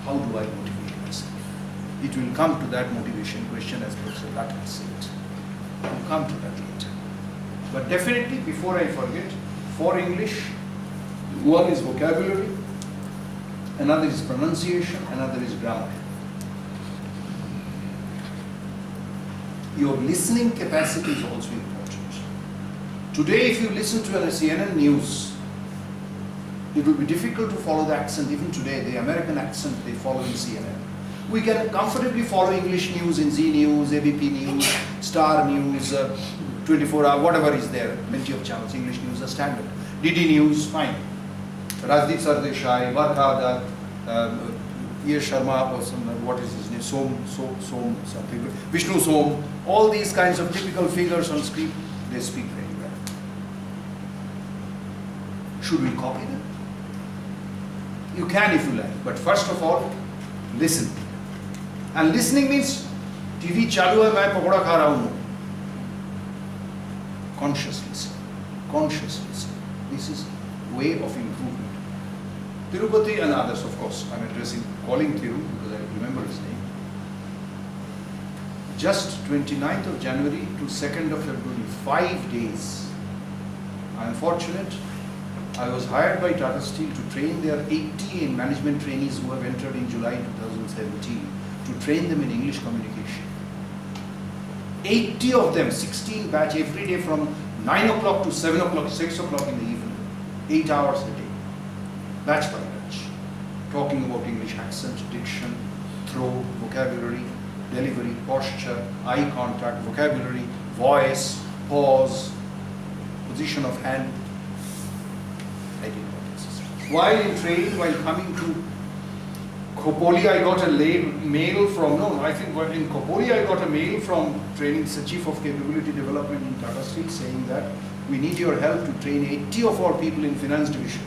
how do I motivate myself? It will come to that motivation question as Professor Latkar said. I will come to that later. But definitely, before I forget, for English, one is vocabulary, another is pronunciation, another is grammar. Your listening capacity is also important. Today, if you listen to a CNN news, it will be difficult to follow the accent. Even today, the American accent they follow in CNN. We can comfortably follow English news in Z News, ABP News, Star News, 24 hour, whatever is there, plenty of channels. English news are standard. DD News, fine. Rajdeep Sardeshai, Varkha, Yash Sharma, or some, what is his name, Som, some people, Vishnu Som, all these kinds of typical figures on screen, they speak very well. Should we copy them? You can if you like, but first of all, listen. And listening means TV chalu hai, main pakoda kha raha hu. Conscious listen. Conscious listen. This is way of improvement. Tirupati and others, of course, I'm addressing, calling Thiru because I remember his name. Just 29th of January to 2nd of February, 5 days. I am fortunate. I was hired by Tata Steel to train their 80 management trainees who have entered in July 2017 to train them in English communication. 80 of them, 16 batch every day from 9 o'clock to 7 o'clock, 6 o'clock in the evening, 8 hours a day, batch by batch, talking about English accent, diction, throw, vocabulary, delivery, posture, eye contact, vocabulary, voice, pause, position of hand. I did all this. While in training, while coming to Khopoli, I got a mail from, I think in Khopoli I got a mail from training, the Chief of Capability Development in Tata Steel, saying that we need your help to train 80 of our people in finance division.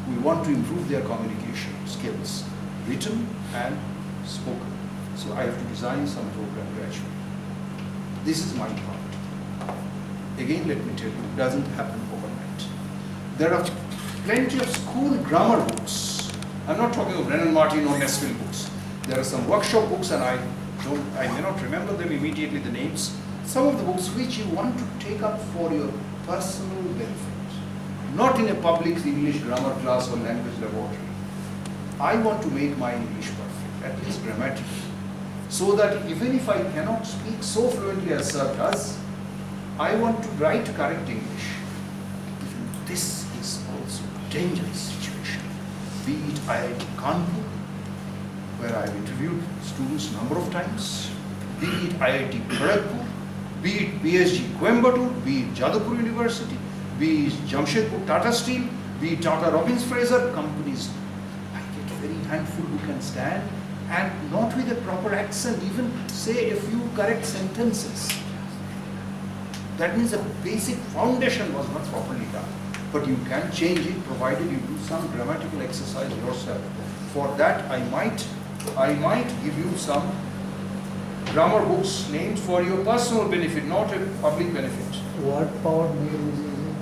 We want to improve their communication skills, written and spoken. So I have to design some program gradually. This is my part. Again, let me tell you, it doesn't happen overnight. There are plenty of school grammar books. I'm not talking of Brennan Martin or Nesville books. There are some workshop books, and I may not remember them immediately, the names. Some of the books which you want to take up for your personal benefit, not in a public English grammar class or language laboratory. I want to make my English perfect, at least grammatically, so that even if I cannot speak so fluently as Sir does, I want to write correct English. This is also a dangerous situation. Be it IIT Kanpur, where I have interviewed students a number of times, be it IIT Kharagpur, be it PSG Coimbatore, be it Jadavpur University, be it Jamshedpur Tata Steel, be it Tata Robbins Fraser companies. I get a very handful who can stand and not with a proper accent, even say a few correct sentences. That means the basic foundation was not properly done. But you can change it provided you do some grammatical exercise yourself. For that, I might give you some grammar books named for your personal benefit, not a public benefit. Word power mail is easy.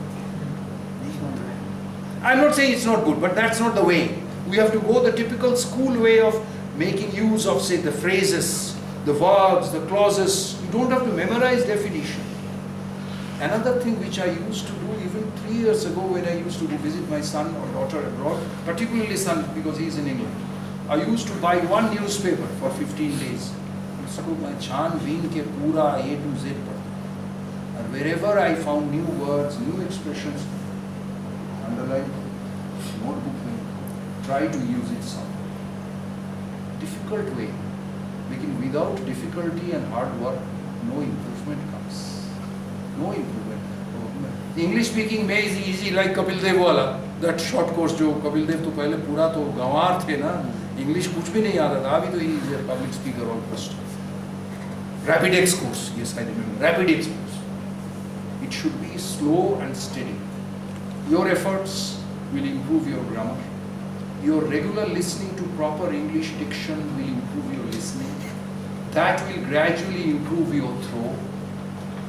I'm not saying it's not good, but that's not the way. We have to go the typical school way of making use of, say, the phrases, the verbs, the clauses. You don't have to memorize definition. Another thing which I used to do even 3 years ago when I used to visit my son or daughter abroad, particularly son because he is in England, I used to buy one newspaper for 15 days. उसको मैं छानबीन के पूरा A to Z पढ़ता, and wherever I found new words, new expressions, underline, notebook में, try to use it somewhere. Difficult way, लेकिन without difficulty and hard work, no improvement comes. No improvement. English speaking में is easy like Kapil Dev वाला, that short course जो Kapil Dev तो पहले पूरा तो गंवार थे ना, English कुछ भी नहीं आता था, अभी तो he is a public speaker almost. Rapid X course, yes I remember, Rapid X course. It should be slow and steady. Your efforts will improve your grammar. Your regular listening to proper English diction will improve your listening. That will gradually improve your throw,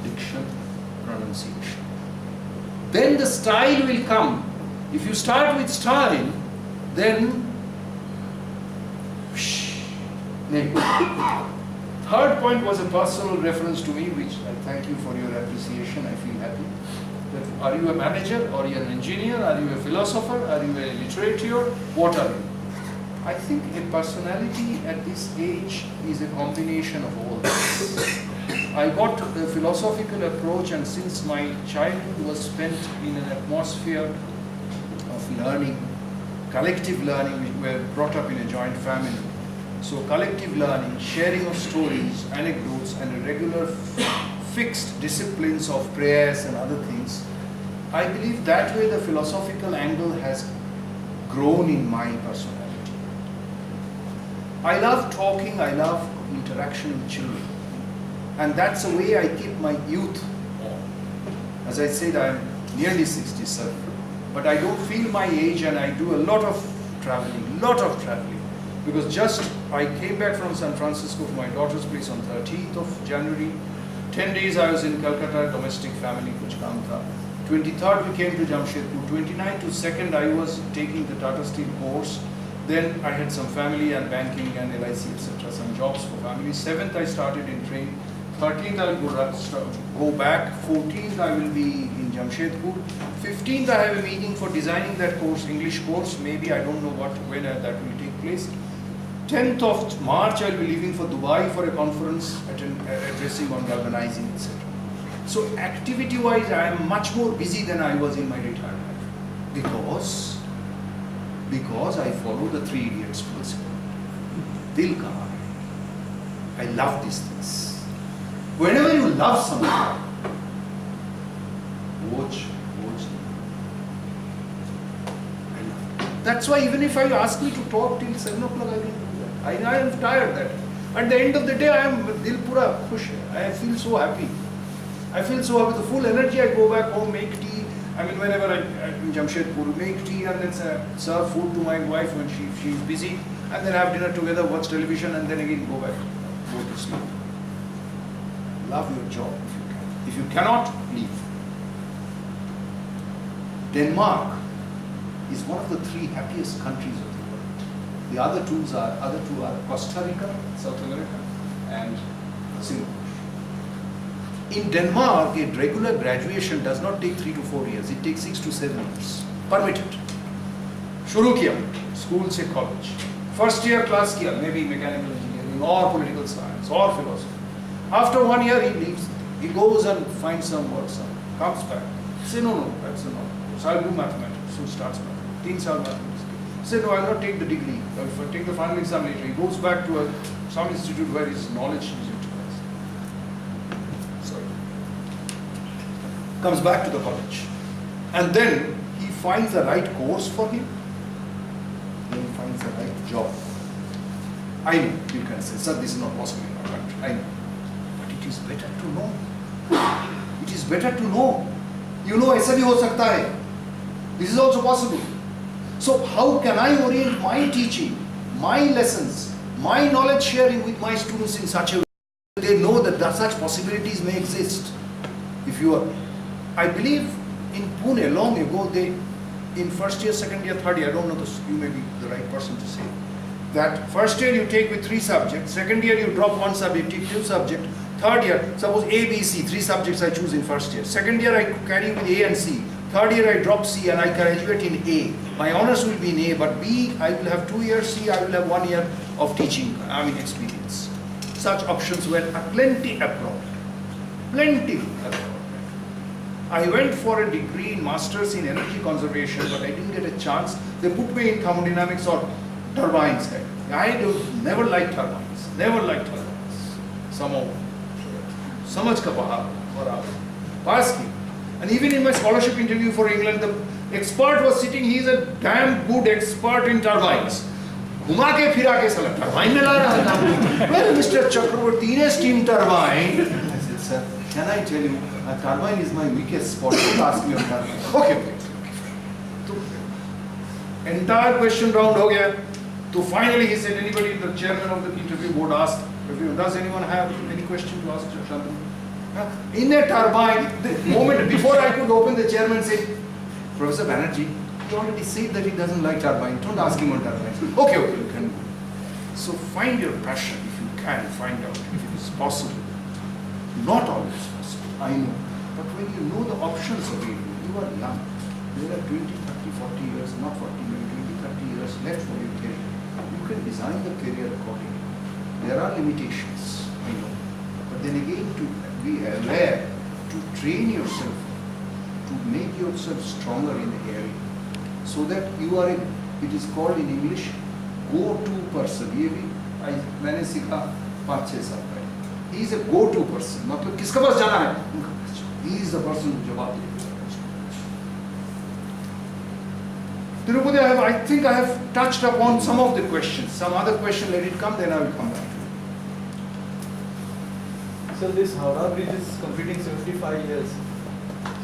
diction, pronunciation. Then the style will come. If you start with style, then third point was a personal reference to me, which I thank you for your appreciation. I feel happy. That are you a manager, or are you an engineer, are you a philosopher, are you a literature, what are you? I think a personality at this age is a combination of all this. I got a philosophical approach, and since my childhood was spent in an atmosphere of learning, collective learning, we were brought up in a joint family. So collective learning, sharing of stories, anecdotes, and a regular fixed disciplines of prayers and other things, I believe that way the philosophical angle has grown in my personality. I love talking, I love interaction with children. And that's the way I keep my youth on. As I said, I'm nearly 67, but I don't feel my age, and I do a lot of traveling. Because just I came back from San Francisco to my daughter's place on 13th of January. 10 days I was in Calcutta, domestic family, kuch kaam tha. 23rd we came to Jamshedpur. 29th to 2nd I was taking the Tata Steel course. Then I had some family and banking and LIC, etc., some jobs for family. 7th I started in train. 13th I will go back. 14th I will be in Jamshedpur. 15th I have a meeting for designing that course, English course. Maybe I don't know when that will take place. 10th of March I will be leaving for Dubai for a conference addressing on galvanizing, etc. So activity-wise, I am much more busy than I was in my retirement because I follow the 3 idiots principle. Dil ka hai. I love these things. Whenever you love something, watch. That's why even if I ask me to talk till 7 o'clock, I can do that. I am tired that. At the end of the day, I am dil pura khush hai. I feel so happy. I feel so happy. The full energy. I go back home, make tea. I mean, whenever I'm in Jamshedpur, make tea and then serve food to my wife when she's busy, and then have dinner together, watch television, and then again go back, go to sleep. Love your job if you can. If you cannot, leave. Denmark is one of the 3 happiest countries of the world. The other two are Costa Rica, South America, and Singapore. In Denmark, a regular graduation does not take 3 to 4 years. It takes 6 to 7 years. Permitted. Shuru kiya, school se college. First year class kiya, maybe mechanical engineering or political science or philosophy. After 1 year, he leaves. He goes and finds some work, comes back. Say no, that's not. So I'll do mathematics. So starts mathematics. 3 saal mathematics. Say no, I'll not take the degree. I'll take the final exam later. He goes back to some institute where his knowledge is utilized. Sorry. Comes back to the college. And then he finds the right course for him. Then he finds the right job. I know you can say, sir, this is not possible in our country. I know. But it is better to know. It is better to know. You know, aisa bhi ho sakta hai. This is also possible. So how can I orient my teaching, my lessons, my knowledge sharing with my students in such a way that they know that such possibilities may exist? If you are, I believe in Pune long ago, they, in first year, second year, third year, I don't know this, you may be the right person to say, that first year you take with 3 subjects, second year you drop 1 subject, take 2 subjects, third year, suppose A, B, C, 3 subjects I choose in first year, second year I carry with A and C, third year I drop C and I graduate in A. My honors will be in A, but B, I will have 2 years, C, I will have 1 year of teaching, experience. Such options were plenty abroad. Plenty abroad. I went for a degree in Masters in Energy Conservation, but I didn't get a chance. They put me in thermodynamics or turbines. I never liked turbines. Never liked turbines. Somehow, samajh ka pahar, pass ki. And even in my scholarship interview for England, the expert was sitting, he is a damn good expert in turbines. Ghuma ke phira ke sala turbine mein la raha tha. Well, Mr. Chakrabarti, in a steam turbine. I said, sir, can I tell you, a turbine is my weakest spot. Don't ask me on turbine. Okay. So, entire question round ho gaya. So finally he said, anybody, the chairman of the interview board asked, does anyone have any question to ask Shantanu? In a turbine, the moment before I could open, the chairman said, Professor Banerjee, he already said that he doesn't like turbine. Don't ask him on turbine. Okay, you can. So find your passion if you can, find out if it is possible. Not always possible, I know. But when you know the options available, you are young. There are 20, 30, 40 years, not 40, maybe 20, 30 years left for your career. You can design the career accordingly. There are limitations, I know. But then again, to be aware, to train yourself, to make yourself stronger in the area, so that you are it is called in English, go-to person. ये भी मैंने सीखा 5-6 साल पहले. He is a go-to person. मतलब किसके पास जाना है? He is the person who जवाब देगा. Tirupati, I think I have touched upon some of the questions. Some other question, let it come, then I will come back to it. So this Howrah Bridge is completing 75 years.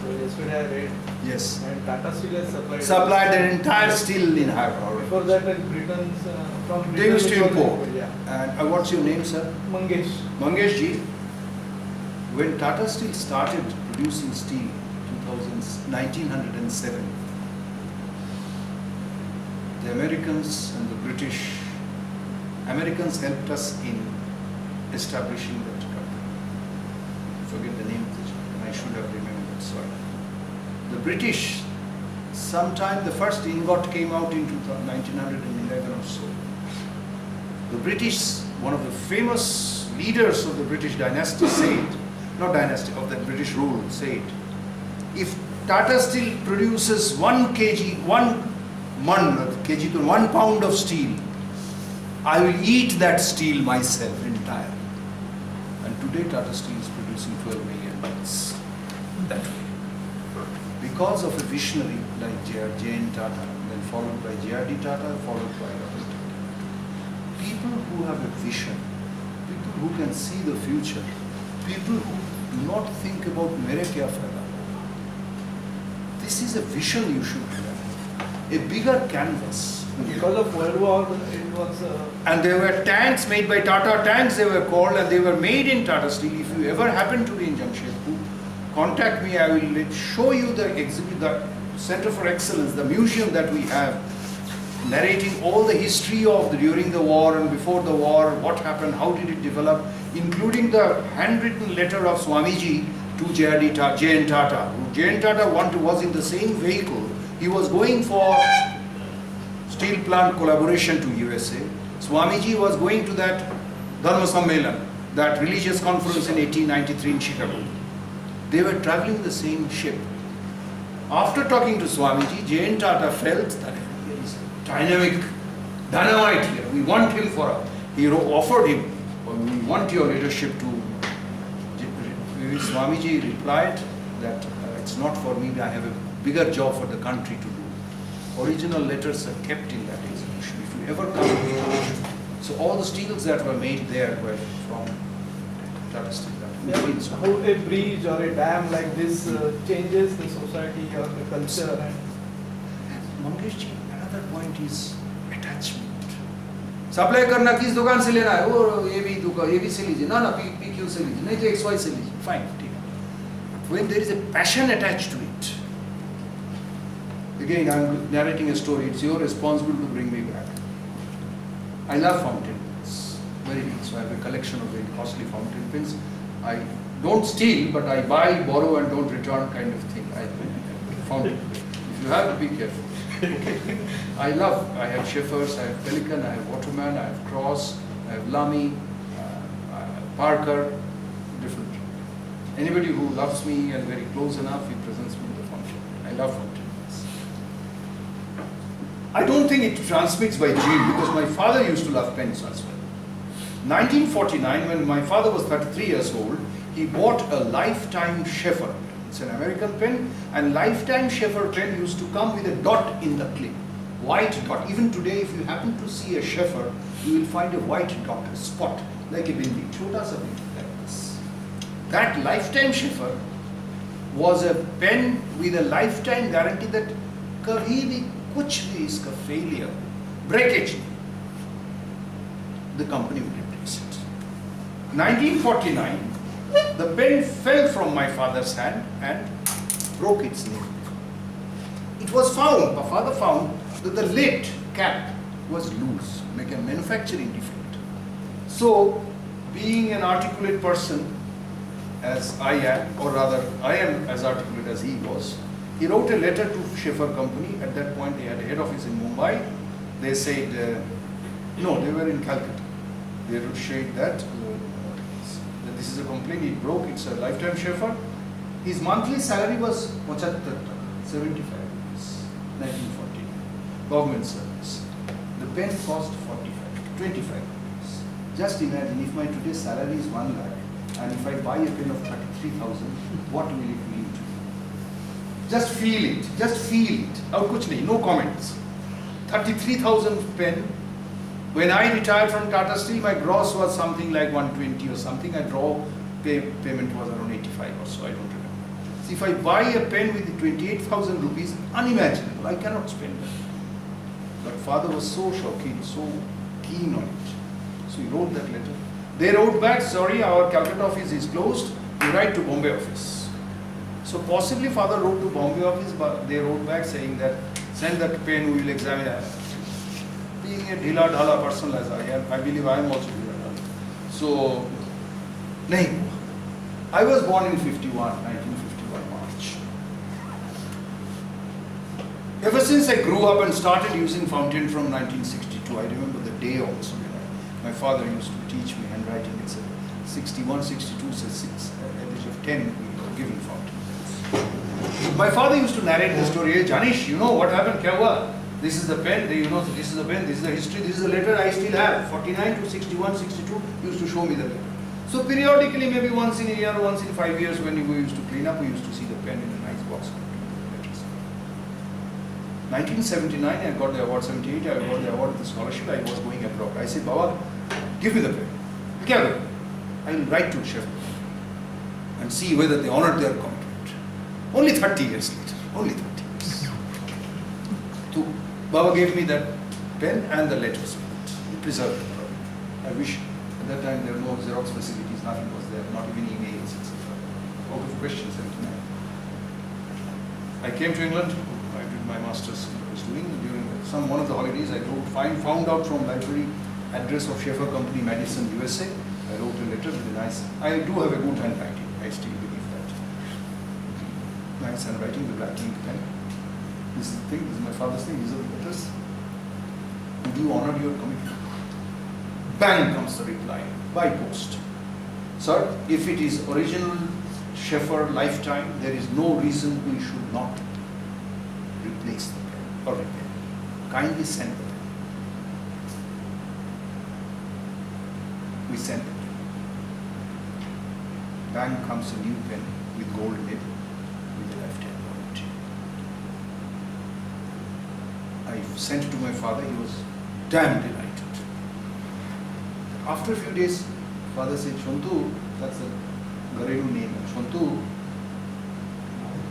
So yesterday I read. Yes. And Tata Steel has supplied their entire steel in Howrah. Before that, Britain's from Britain. They used to import. Yeah. And what's your name, sir? Mangesh. Mangesh ji. When Tata Steel started producing steel, 1907, the Americans and the Americans helped us in establishing that company. Forget the name of the company, I should have remembered, sorry. The British, sometime the first ingot came out in 1911 or so. The British, one of the famous leaders of the British dynasty said not dynasty, of the British rule said, if Tata Steel produces 1 kg, 1 pound of steel, I will eat that steel myself entire. And today Tata Steel is producing 12 million tons that way. Because of a visionary like J.N. Tata, then followed by J.R.D. Tata, followed by Ratan Tata. People who have a vision, people who can see the future, people who do not think about mere kya fayda. This is a vision you should have. A bigger canvas. Because of World War, it was. And there were tanks made by Tata tanks, they were called, and they were made in Tata Steel. If you ever happen to be in Jamshedpur, contact me, I will show you the exhibit, the Center for Excellence, the museum that we have, narrating all the history of during the war and before the war, what happened, how did it develop, including the handwritten letter of Swamiji to J.N. Tata. J.N. Tata was in the same vehicle. He was going for steel plant collaboration to USA. Swamiji was going to that Dharma Sammelan, that religious conference in 1893 in Chicago. They were traveling the same ship. After talking to Swamiji, J.N. Tata felt that there is dynamic dynamite here. We want him for a. He offered him, we want your leadership to. Swamiji replied that it's not for me, I have a bigger job for the country to do. Original letters are kept in that exhibition. If you ever come, so all the steels that were made there were from Tata Steel. How a bridge or a dam like this changes the society or the culture. And Mangeshji, another point is attachment. Supply करना किस दुकान से लेना है, वो ये भी से लीजिए, ना PQ से लीजिए, नहीं तो XY से लीजिए, fine, ठीक है. When there is a passion attached to it, again I'm narrating a story, it's your responsibility to bring me back. I love fountain pens, very big, so I have a collection of very costly fountain pens. I don't steal, but I buy, borrow and don't return kind of thing. I fountain pen. If you have to be careful. I have Schaeffers, I have Pelican, I have Waterman, I have Cross, I have Lamy, Parker, different. Anybody who loves me and very close enough, he presents me with the fountain. I love fountains. I don't think it transmits by gene because my father used to love pens as well. 1949, when my father was 33 years old, he bought a Lifetime Schaeffer. It's an American pen, and Lifetime Schaeffer pen used to come with a dot in the clip, white dot. Even today, if you happen to see a Schaeffer, you will find a white dot, a spot, like a bindi, chota sa bindi, like this. That Lifetime Schaeffer was a pen with a lifetime guarantee that kabhi bhi kuch bhi iska failure, breakage, the company will replace it. 1949. The pen fell from my father's hand and broke its nail. It was found, my father found that the lid cap was loose, like a manufacturing defect. So, being an articulate person as I am, or rather I am as articulate as he was, he wrote a letter to Schaeffer Company. At that point they had a head office in Mumbai. They said, no, they were in Calcutta. They would shade that this is a complaint, it broke, it's a Lifetime Schaeffer. His monthly salary was 75 rupees, 1940, government service. The pen cost 25 rupees. Just imagine if my today's salary is 1 lakh and if I buy a pen of 33,000, what will it mean to me? Just feel it. Aur kuch nahi, no comments. 33,000 pen. When I retired from Tata Steel, my gross was something like 120 or something. I draw payment was around 85 or so, I don't remember. So if I buy a pen with 28,000 rupees, unimaginable, I cannot spend that. But father was so shocking, so keen on it. So he wrote that letter. They wrote back, sorry, our Calcutta office is closed, you write to Bombay office. So possibly father wrote to Bombay office, but they wrote back saying that, send that pen, we will examine it. Being a dhila dhala person as I am, I believe I am also dhila dhala. So, nahi. I was born in 1951 March. Ever since I grew up and started using fountain from 1962, I remember the day also. My father used to teach me handwriting, etc. 61, 62, so 6, at the age of 10, we were giving fountain. My father used to narrate the story, hey, Janish, you know what happened, kya hua? This is the pen, you know, this is the pen, this is the history, this is the letter I still have. 49 to 61, 62, used to show me the letter. So periodically, maybe once in a year, once in 5 years, when we used to clean up, we used to see the pen in a nice box. 1979, I got the award. 78, I got the award, the scholarship. I was going abroad. I said, Baba, give me the pen. Together, I will write to Chef and see whether they honored their commitment. Only 30 years later. Only 30 years. So, Baba gave me that pen and the letters. He preserved it. I wish at that time there were no Xerox facilities, nothing was there, not even emails, etc. Out of question, 79. I came to England. I did my master's. I was doing during one of the holidays. I found out from library address of Schaefer Company, Madison, USA. I wrote a letter with a nice. I do have a good handwriting. I still believe that. Nice handwriting, the black ink pen. This is the thing. This is my father's thing. These are the letters. Would you honor your commitment? Bang comes the reply by post. Sir, if it is original Schaefer lifetime, there is no reason we should not replace the pen or repair. Kindly send the pen. We send it. Bang comes a new pen with gold nib with the left hand on it. I sent it to my father. He was damn delighted. After a few days, father said, Shantu, that's a Garedu name. Shantu,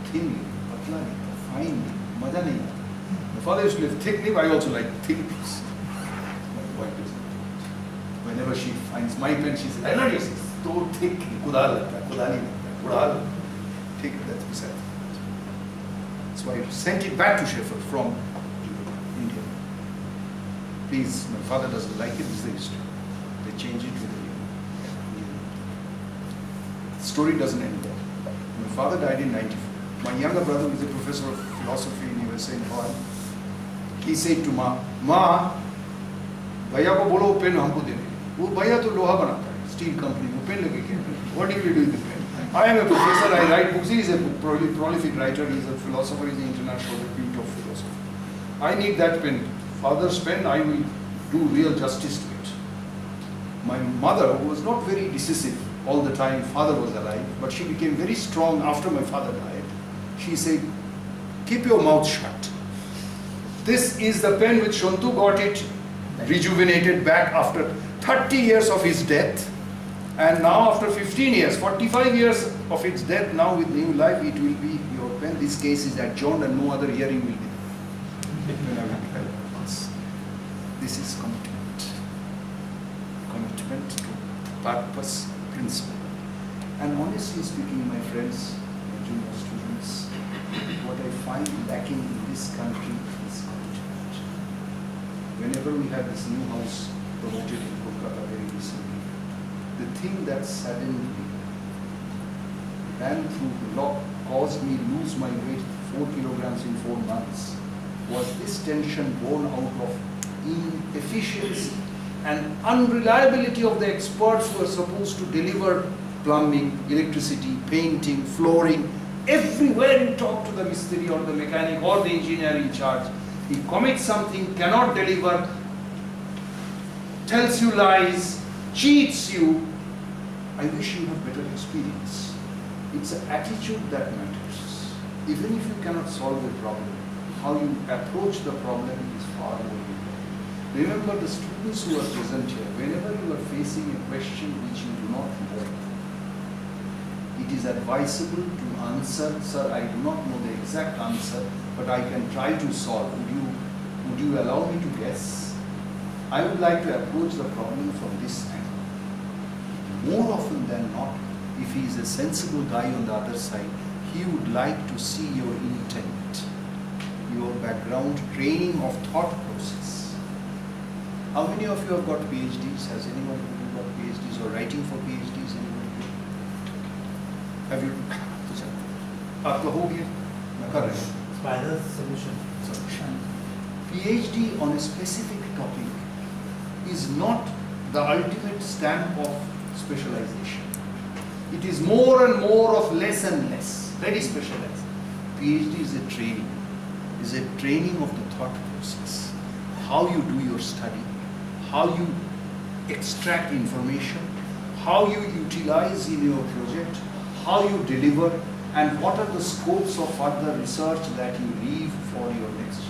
thin, patla, fine, maja nahi aata. My father used to live thick nib. I also like thick nibs. My wife is. Whenever she finds my pen, she says, I know yours is so thick, kudal lagta hai, kudali lagta hai, kudal, thick, that's beside it. That's why I sent it back to Schaefer from India. Please, my father doesn't like it, this is the history. They change it with the story doesn't end there. My father died in 94. My younger brother, who is a professor of philosophy in USA in Hawaii, he said to Ma, भैया को बोलो pen हमको दे दे. वो भैया तो लोहा बनाता है, स्टील कंपनी में पेन लगे क्या? What do you do with the pen? I am a professor. I write books. He is a prolific writer. He is a philosopher. He is an international repute of philosophy. I need that pen. Father's pen. I will do real justice to it. My mother, who was not very decisive all the time, father was alive, but she became very strong after my father died. She said, "Keep your mouth shut. This is the pen which Shantu got it." Rejuvenated back after 30 years of his death, and now after 15 years, 45 years of its death, now with new life, it will be your pen. This case is adjourned and no other hearing will be. This is commitment. Commitment to purpose, principle. And honestly speaking, my friends, my junior students, what I find lacking in this country is commitment. Whenever we had this new house promoted in Kolkata very recently, the thing that saddened me, ran through the lock, caused me lose my weight 4 kilograms in 4 months, was this tension born out of inefficiency and unreliability of the experts who are supposed to deliver plumbing, electricity, painting, flooring. Everywhere you talk to the mistri or the mechanic or the engineer in charge, he commits something, cannot deliver, tells you lies, cheats you. I wish you have better experience. It's an attitude that matters. Even if you cannot solve a problem, how you approach the problem is far more important. Remember the students who are present here, whenever you are facing a question which you do not know, it is advisable to answer, sir, I do not know the exact answer, but I can try to solve. Would you allow me to guess? I would like to approach the problem from this angle. More often than not, if he is a sensible guy on the other side, he would like to see your intent, your background, training of thought process. How many of you have got PhDs? Has anyone who got PhDs or writing for PhDs? Anyone? Have you? आपका हो गया? मैं कर रहा हूँ. Spider solution. PhD on a specific topic is not the ultimate stamp of specialization. It is more and more of less and less, very specialized. PhD is a training of the thought process. How you do your study, how you extract information, how you utilize in your project, how you deliver, and what are the scopes of further research that you leave for your next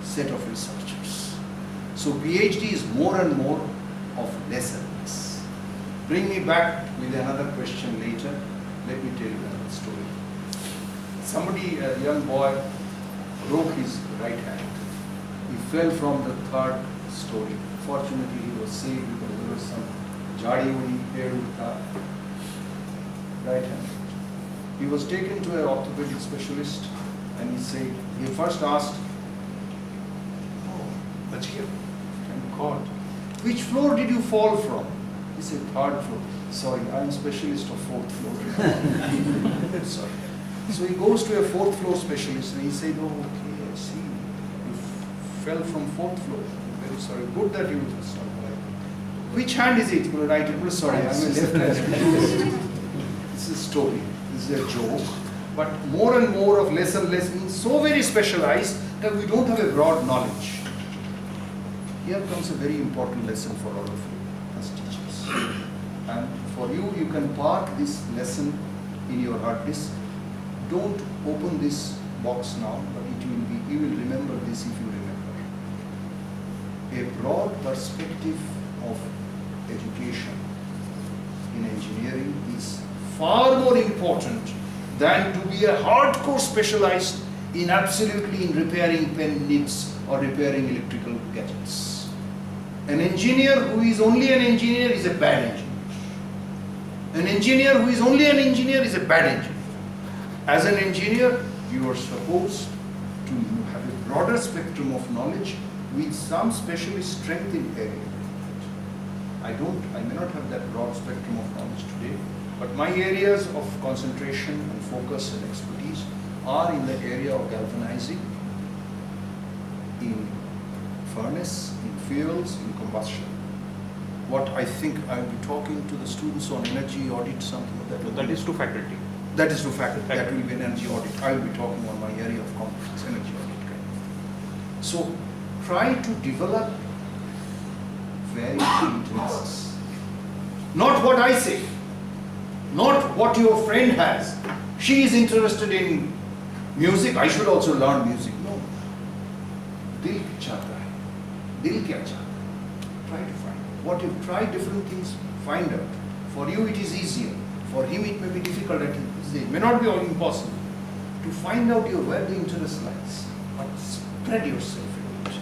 set of researchers. So PhD is more and more of less and less. Bring me back with another question later. Let me tell you another story. Somebody, a young boy, broke his right hand. He fell from the third story. Fortunately, he was saved because there was some jari udi ped tha. Right hand. He was taken to an orthopedic specialist, and he said, he first asked, "Oh, Bachir, thank God. Which floor did you fall from?" He said, "Third floor." "Sorry, I am specialist of fourth floor." Sorry. So he goes to a fourth floor specialist, and he said, "Oh, okay, I see. You fell from fourth floor. Very sorry. Good that you sorry. Which hand is it?" "Right hand." "Sorry, I'm a left-handed." This is a story. This is a joke. But more and more of less and less means so very specialized that we don't have a broad knowledge. Here comes a very important lesson for all of you as teachers. And for you, you can park this lesson in your hard disk. Don't open this box now, but you will remember this if you remember. A broad perspective of education in engineering is far more important than to be a hardcore specialized in absolutely in repairing pen nibs or repairing electrical gadgets. An engineer who is only an engineer is a bad engineer. An engineer who is only an engineer is a bad engineer. As an engineer, you are supposed to have a broader spectrum of knowledge with some specialist strength in area. I may not have that broad spectrum of knowledge today, but my areas of concentration and focus and expertise are in the area of galvanizing, in furnace, in fuels, in combustion. What I think I'll be talking to the students on energy audit, something of that. That is to faculty. That is to faculty. That will be an energy audit. I will be talking on my area of competence, energy audit. So try to develop very interests. Not what I say. Not what your friend has. She is interested in music, I should also learn music. No. Dil chahta hai. Dil kya chahta hai? Try to find out. What you try different things, find out. For you it is easier. For him it may be difficult at his age. It may not be all impossible. To find out where the interest lies. But spread yourself in it.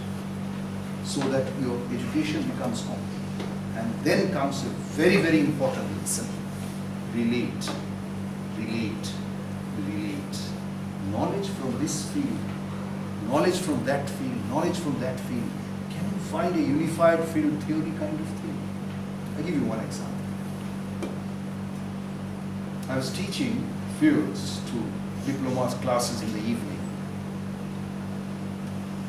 So that your education becomes complete. And then comes a very, very important lesson. Relate, relate, relate. Knowledge from this field, knowledge from that field, knowledge from that field. Can you find a unified field theory kind of thing? I'll give you one example. I was teaching fuels to diplomas classes in the evening.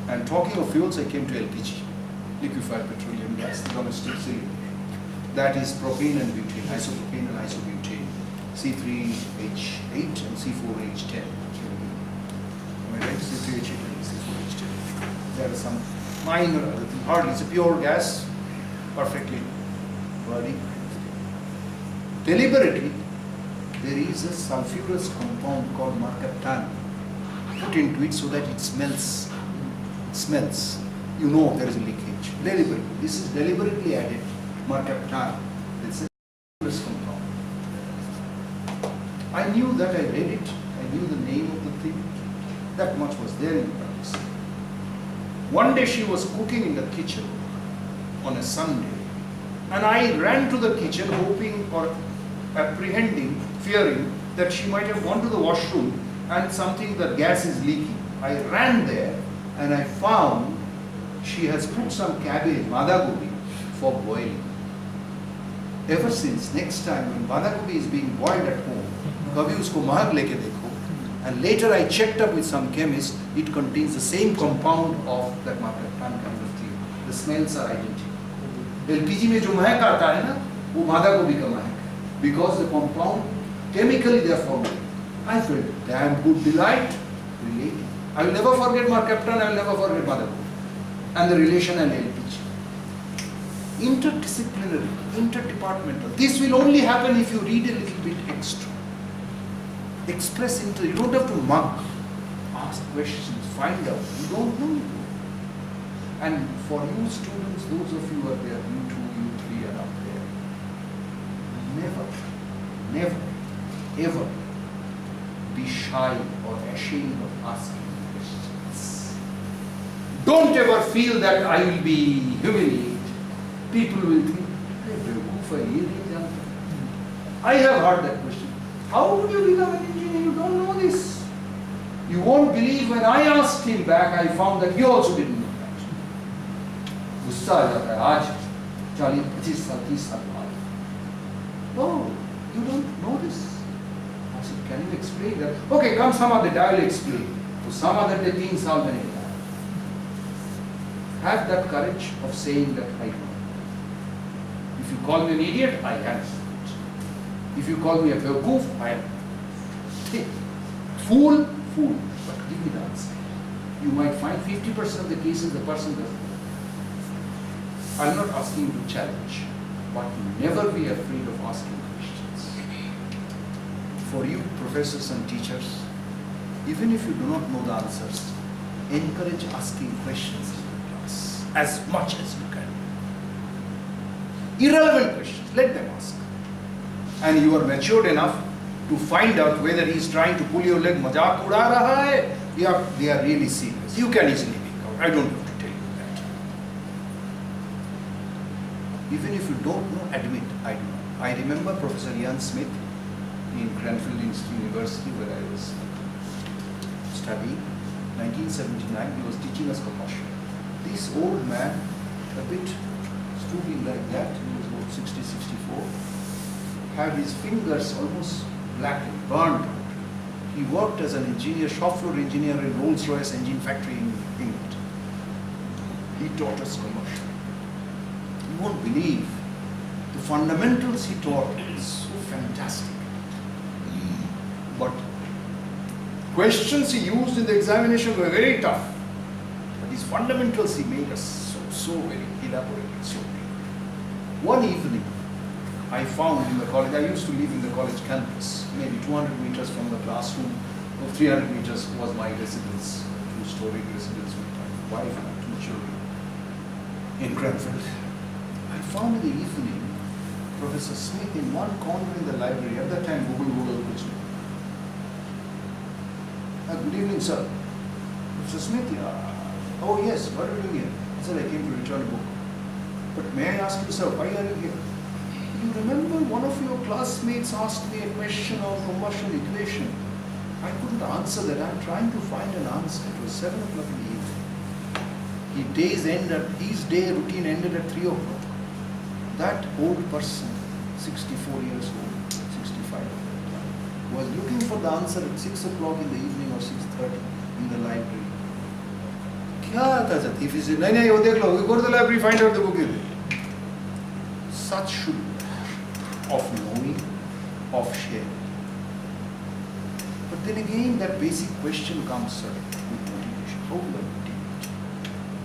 And talking of fuels, I came to LPG, liquefied petroleum gas, the domestic cylinder. That is propane and butane, isopropane and isobutane, C3H8 and C4H10. Am I right? C3H8 and C4H10. There are some minor other things. Hardly, it's a pure gas, perfectly worthy. Deliberately, there is a sulfurous compound called mercaptan put into it so that it smells. It smells. You know there is a leakage. Deliberately. This is deliberately added. Mercaptan. It's a sulfurous compound. I knew that, I read it, I knew the name of the thing. That much was there in the practice. One day she was cooking in the kitchen on a Sunday, and I ran to the kitchen hoping or apprehending, fearing that she might have gone to the washroom and something, the gas is leaking. I ran there and I found she has put some cabbage, badagobi, for boiling. Ever since, next time when badagobi is being boiled at home, kabhi usko mahak leke dekho. And later I checked up with some chemist, it contains the same compound of that mercaptan kind of thing. The smells are identical. LPG में जो महक आता है ना, वो मादा को भी कमाएगा. Because the compound, chemically they are formulated. I felt damn good delight relating. I will never forget my captain, I will never forget mother. And the relation and LPG. Interdisciplinary, interdepartmental. This will only happen if you read a little bit extra. Express interest. You don't have to mug. Ask questions, find out. You don't know. And for you students, those of you who are there, you 2, you 3 are up there. Never, ever be shy or ashamed of asking questions. Don't ever feel that I will be humiliated. People will think, I have heard that question. How would you become an engineer? You don't know this. You won't believe when I asked him back, I found that he also didn't know that. गुस्सा आ जाता है आज 40-25 साल 30 साल बाद. No, you don't know this. I said, can you explain that? Okay, come some other day, I will explain. So some other day 3 साल मैंने कहा. Have that courage of saying that I know. If you call me an idiot, I am. If you call me a bewkoof, I am. Fool, but give me the answer. You might find 50% of the cases the person doesn't know. I'm not asking you to challenge, but never be afraid of asking questions. For you professors and teachers, even if you do not know the answers, encourage asking questions in the class as much as you can. Irrelevant questions, let them ask. And you are matured enough to find out whether he is trying to pull your leg, mazak uda raha hai, yeah, they are really serious. You can easily make out. I don't have to tell you that. Even if you don't know, admit, I do not. I remember Professor Ian Smith in Cranfield University where I was studying. 1979, he was teaching us commercial. This old man, a bit stooping like that, he was about 60, 64, had his fingers almost blackened, burned. He worked as an engineer, shop floor engineer in Rolls-Royce engine factory in England. He taught us commercial. You won't believe the fundamentals he taught is so fantastic. But questions he used in the examination were very tough. But his fundamentals he made us so very elaborated, so big. One evening, I found in the college, I used to live in the college campus, maybe 200 meters from the classroom, or 300 meters was my residence, 2-story residence with my wife and 2 children in Cranfield. I found in the evening Professor Smith in one corner in the library, at that time Google was new. Good evening, sir. Professor Smith, oh yes, what are you doing here? I said, I came to return a book. But may I ask you, sir, why are you here? You remember one of your classmates asked me a question on commercial equation. I couldn't answer that. I'm trying to find an answer. It was 7 o'clock in the evening. His day routine ended at 3 o'clock. That old person, 64 years old, 65, was looking for the answer at 6 o'clock in the evening or 6:30 in the library. If he said, no, we go to the library, find out the book. Such should be of knowing, of sharing. But then again, that basic question comes, sir, with motivation. How do I motivate?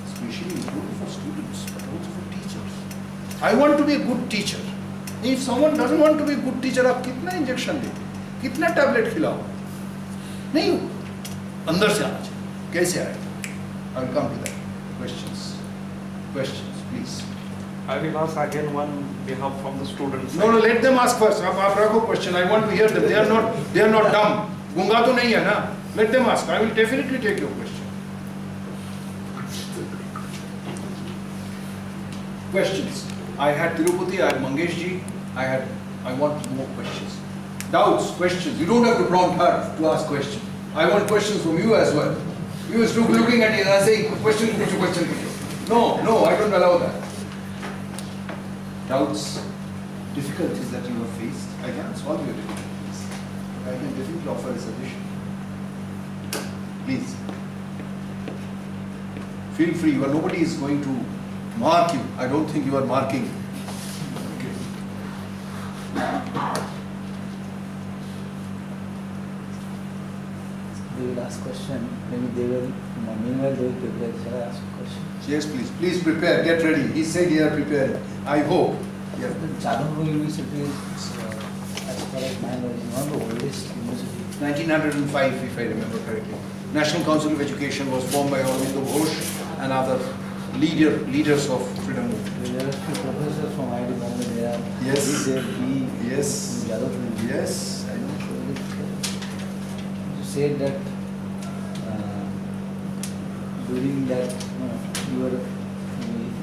Especially not only for students, but also for teachers. I want to be a good teacher. If someone doesn't want to be a good teacher, आप कितना injection देते, कितना tablet खिलाओ, नहीं हो, अंदर से आना चाहिए. कैसे आएगा? I will come to that. Questions, please. I will ask again one behalf from the students. No, let them ask first. आप रखो question. I want to hear them. They are not dumb. गूंगा तो नहीं है ना? Let them ask. I will definitely take your question. Questions. I had Tirupati, I had Mangesh ji. I want more questions. Doubts, questions. You don't have to prompt her to ask questions. I want questions from you as well. You was looking at it and I say, question. No, I don't allow that. Doubts, difficulties that you have faced, I can solve your difficulties. But I can definitely offer a suggestion. Please. Feel free. Nobody is going to mark you. I don't think you are marking. Okay. they will ask question. Maybe they will, meanwhile they will prepare. Shall I ask a question? Yes, please. Please prepare. Get ready. He said here prepare. I hope. Yeah. The Jadavpur University is, as far as my knowledge, is one of the oldest university. 1905, if I remember correctly. National Council of Education was formed by Aurobindo Ghosh and other leaders of freedom movement. There are few professors from IIT Bombay. There are Yes. there be Yes. in Jadavpur. Yes, I know. You said that during that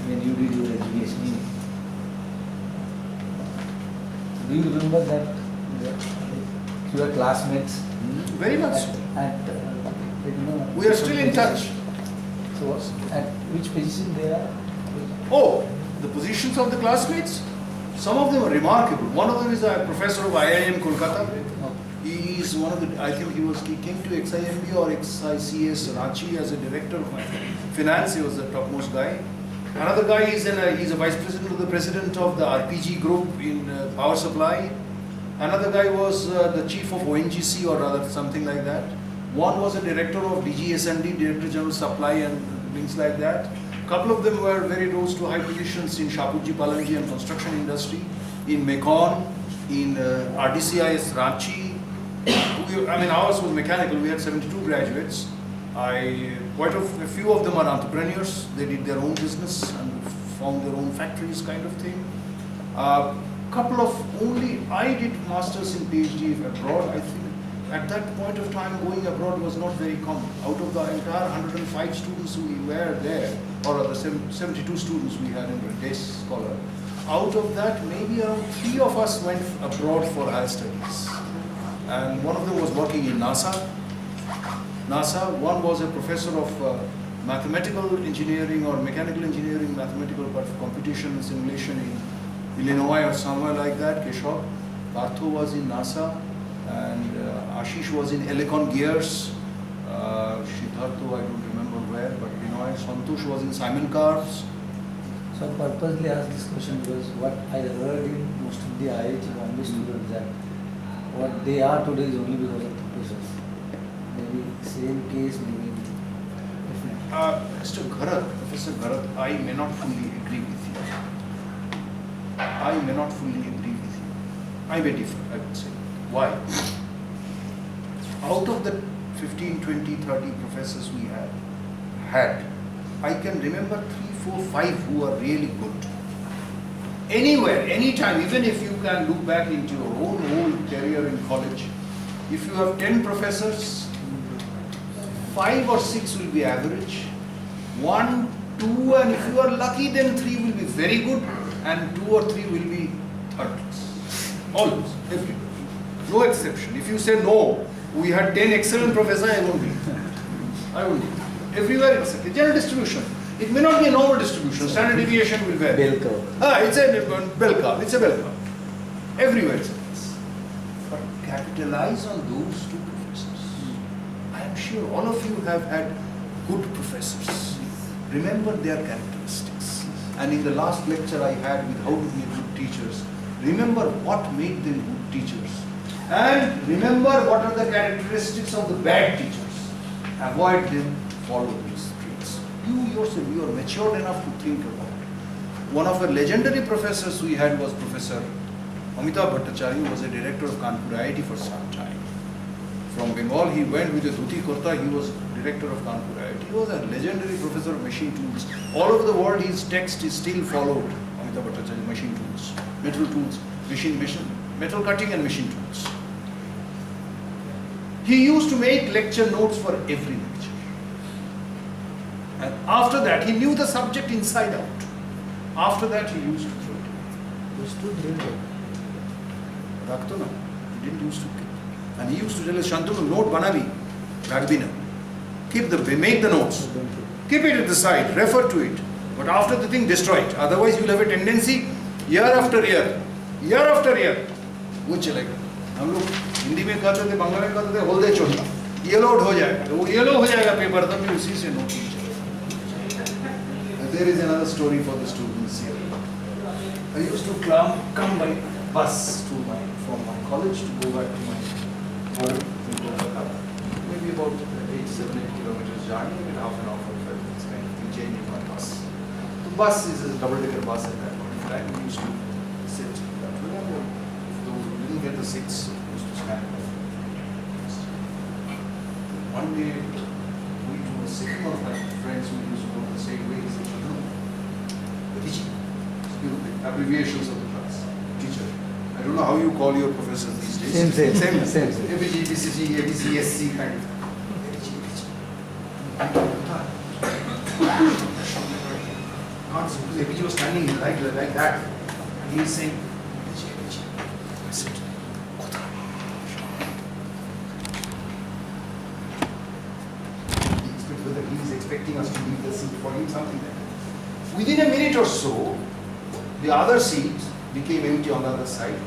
when you did your education, do you remember that your classmates? Very much so. We are still in touch. So at which position they are? Oh, the positions of the classmates? Some of them are remarkable. One of them is a professor of IIM Kolkata. He is one of the, I think he came to XIMB or XICS Ranchi as a director of finance. He was the topmost guy. Another guy is he's a vice president of the RPG group in power supply. Another guy was the chief of ONGC or rather something like that. One was a director of DGSND, Director General Supply and things like that. A couple of them were very close to high positions in Shapoorji Pallonji and construction industry, in Mekon, in RDCIS Ranchi. Ours was mechanical. We had 72 graduates. Quite a few of them are entrepreneurs. They did their own business and found their own factories, kind of thing. I did masters in PhD abroad. I think at that point of time, going abroad was not very common. Out of the entire 105 students we were there, or the 72 students we had in the day scholar, out of that, maybe around 3 of us went abroad for higher studies. And one of them was working in NASA. One was a professor of mathematical engineering or mechanical engineering, mathematical but computation and simulation in Illinois or somewhere like that, Keshov. Partho was in NASA, and Ashish was in Elecon Gears. Siddhartha, I don't remember where, but Illinois. Santosh was in Simon Cars. So I purposely asked this question because what I heard in most of the IIT Bombay students that what they are today is only because of the professors. Maybe same case, maybe different. Mr. Gharat, Professor Gharat, I may not fully agree with you. I may differ, I would say. Why? Out of the 15, 20, 30 professors we had, I can remember 3, 4, 5 who are really good. Anywhere, anytime, even if you can look back into your own whole career in college, if you have 10 professors, 5 or 6 will be average, 1, 2, and if you are lucky, then 3 will be very good, and 2 or 3 will be third class. Always, everybody. No exception. If you say no, we had 10 excellent professors, I won't be. Everywhere it's a general distribution. It may not be a normal distribution. Standard deviation will vary. Bell curve. It's a bell curve. It's a bell curve. Everywhere it's like this. But capitalize on those 2 professors. I am sure all of you have had good professors. Remember their characteristics. And in the last lecture I had with how to be good teachers, remember what made them good teachers. And remember what are the characteristics of the bad teachers. Avoid them, follow these traits. You yourself, you are matured enough to think about it. One of our legendary professors we had was Professor Amitabh Bhattacharya, who was a director of Kanpur IIT for some time. From Bengal, he went with a dhuti kurta, he was director of Kanpur IIT. He was a legendary professor of machine tools. All over the world, his text is still followed. Amitabh Bhattacharya, machine tools, metal tools, metal cutting and machine tools. He used to make lecture notes for every lecture. And after that, he knew the subject inside out. After that, he used to throw it. Those 2 didn't Rakto na. He didn't used to keep. And he used to tell us, Shantanu, note banavi, ragbina. Make the notes. Keep it at the side, refer to it. But after the thing, destroy it. Otherwise, you'll have a tendency, year after year, वो चलेगा. हम लोग हिंदी में कहते थे, बांग्ला में कहते थे, होल दे छोड़ना. येलो हो जाएगा. वो येलो हो जाएगा पेपर, तब भी उसी से नोट चलेगा. There is another story for the students here. I used to come by bus from my college to go back to my home in Kolkata. Maybe about 7-8 kilometers journey, and half an hour, 45 minutes kind of thing, changing my bus. The bus is a double-decker bus at that point in time. We used to sit. Remember, those who didn't get the seats used to stand. One day, we were sitting on my friends who used to go the same way. He said, "Shantanu, teaching, you know, the abbreviations of the class, teacher. I don't know how you call your professors these days. Same. ABG, BCG, ABC, SC kind of. Not so, ABG was standing like that. And he is saying, ABG. I said, whether he is expecting us to leave the seat for him, something like that. Within a minute or so, the other seat became empty on the other side.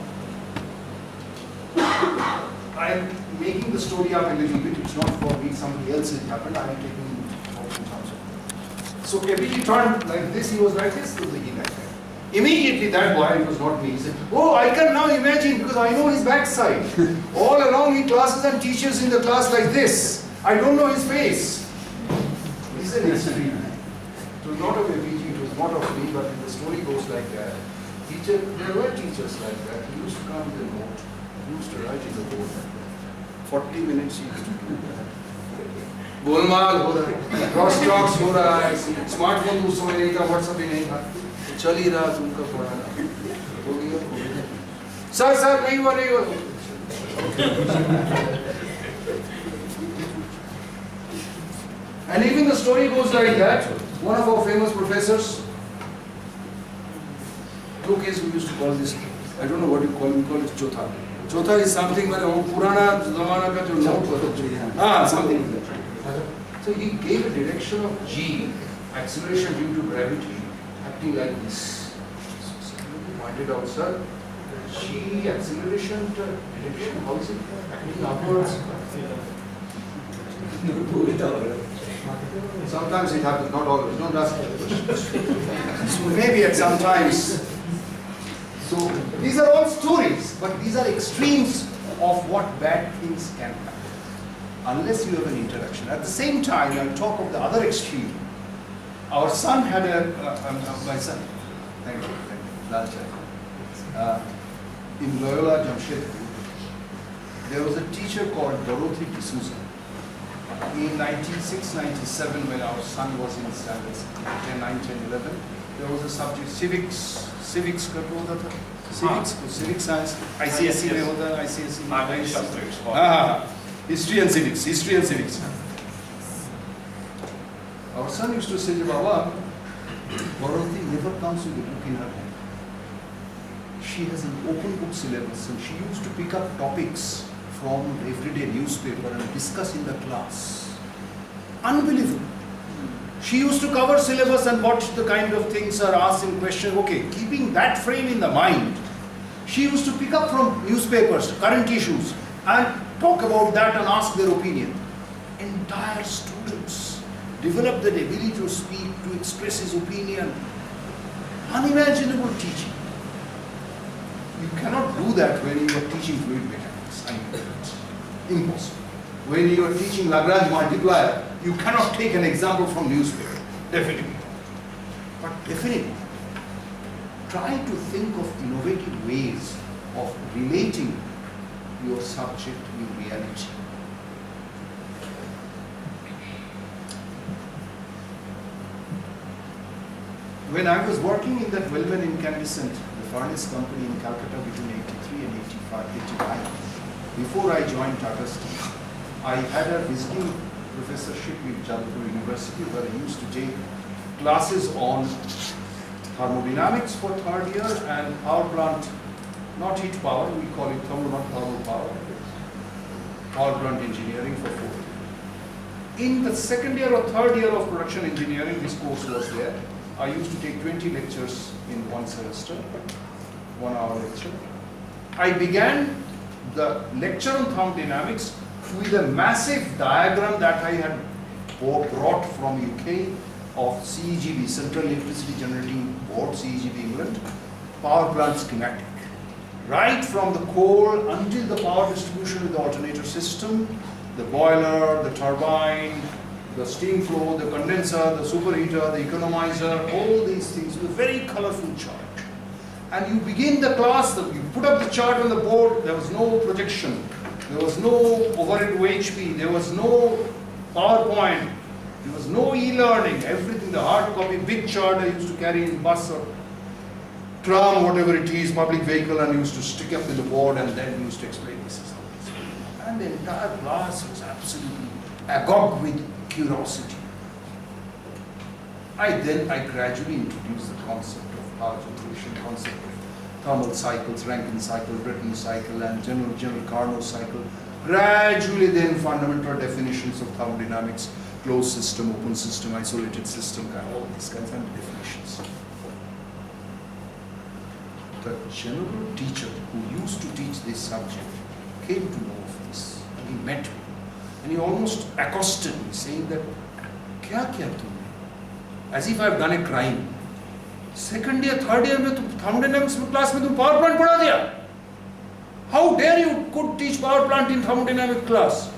I am making the story up a little bit. It's not for me, somebody else it happened. I am taking it from. So ABG turned like this, he was like this, so he like that. Immediately that boy, it was not me, he said, "Oh, I can now imagine because I know his backside. All along he classes and teaches in the class like this. I don't know his face." This is an extreme. It was not of ABG, it was not of me, but the story goes like that. There were teachers like that. He used to come with a note. He used to write in the board. 40 minutes he used to do that. Golmaal हो रहा है, cross talks हो रहा है, smartphone उस समय नहीं था, व्हाट्सएप ही नहीं था, चल ही रहा तुमका पढ़ाना, हो गया, सर नहीं हुआ And even the story goes like that. One of our famous professors, case we used to call this, I don't know what you call it, we call it chotha. Chotha is something where purana zamana ka jo note something like that. So he gave a direction of G, acceleration due to gravity, acting like this. So he pointed out, sir, G acceleration direction, how is it acting upwards? Sometimes it happens, not always. Don't ask me. So maybe at some times. So these are all stories, but these are extremes of what bad things can happen. Unless you have an interaction. At the same time, I'll talk of the other extreme. Our son had my son, thank you, Lal Chai. In Loyola, Jamshedpur, there was a teacher called Dorothy D'Souza. In 96-97, when our son was in standards 9, 10, 11, there was a subject civics का तो होता था, civics science, ICSE में होता है, ICSE history and civics. Our son used to say, Baba, Dorothy never comes with a book in her hand. She has an open book syllabus and she used to pick up topics from the everyday newspaper and discuss in the class. Unbelievable. She used to cover syllabus and watch the kind of things are asked in question. Okay, keeping that frame in the mind, she used to pick up from newspapers, current issues, and talk about that and ask their opinion. Entire students develop the ability to speak, to express his opinion. Unimaginable teaching. You cannot do that when you are teaching fluid mechanics. Impossible. When you are teaching Lagrange multiplier, you cannot take an example from newspaper. Definitely. But definitely, try to think of innovative ways of relating your subject with reality. When I was working in that Wellman Incandescent, the furnace company in Calcutta between 83 and 89, before I joined Tata Steel, I had a visiting professorship with Jadavpur University where I used to take classes on thermodynamics for third year and power plant, not heat power, we call it thermal power plant engineering for 4th year. In the second year or third year of production engineering, this course was there. I used to take 20 lectures in one semester, 1 hour lecture. I began the lecture on thermodynamics with a massive diagram that I had brought from UK of CEGB, Central Electricity Generating Board, CEGB England, power plant schematic. Right from the coal until the power distribution with the alternator system, the boiler, the turbine, the steam flow, the condenser, the superheater, the economizer, all these things with a very colorful chart. And you begin the class, you put up the chart on the board, there was no projection, there was no overhead OHP, there was no PowerPoint, there was no e-learning, everything, the hard copy, big chart I used to carry in bus or tram, whatever it is, public vehicle, and used to stick up in the board and then used to explain this is how this is. And the entire class was absolutely agog with curiosity. I gradually introduced the concept of power generation, concept of thermal cycles, Rankine cycle, Brayton cycle, and general Carnot cycle. Gradually then fundamental definitions of thermodynamics, closed system, open system, isolated system, all these kinds of definitions. The general teacher who used to teach this subject came to know of this, and he met me. And he almost accosted me, saying that, "Kya kiya tumne?" As if I have done a crime. Second year, third year में तुम thermodynamics class में तुम power plant पढ़ा दिया? How dare you could teach power plant in thermodynamic class?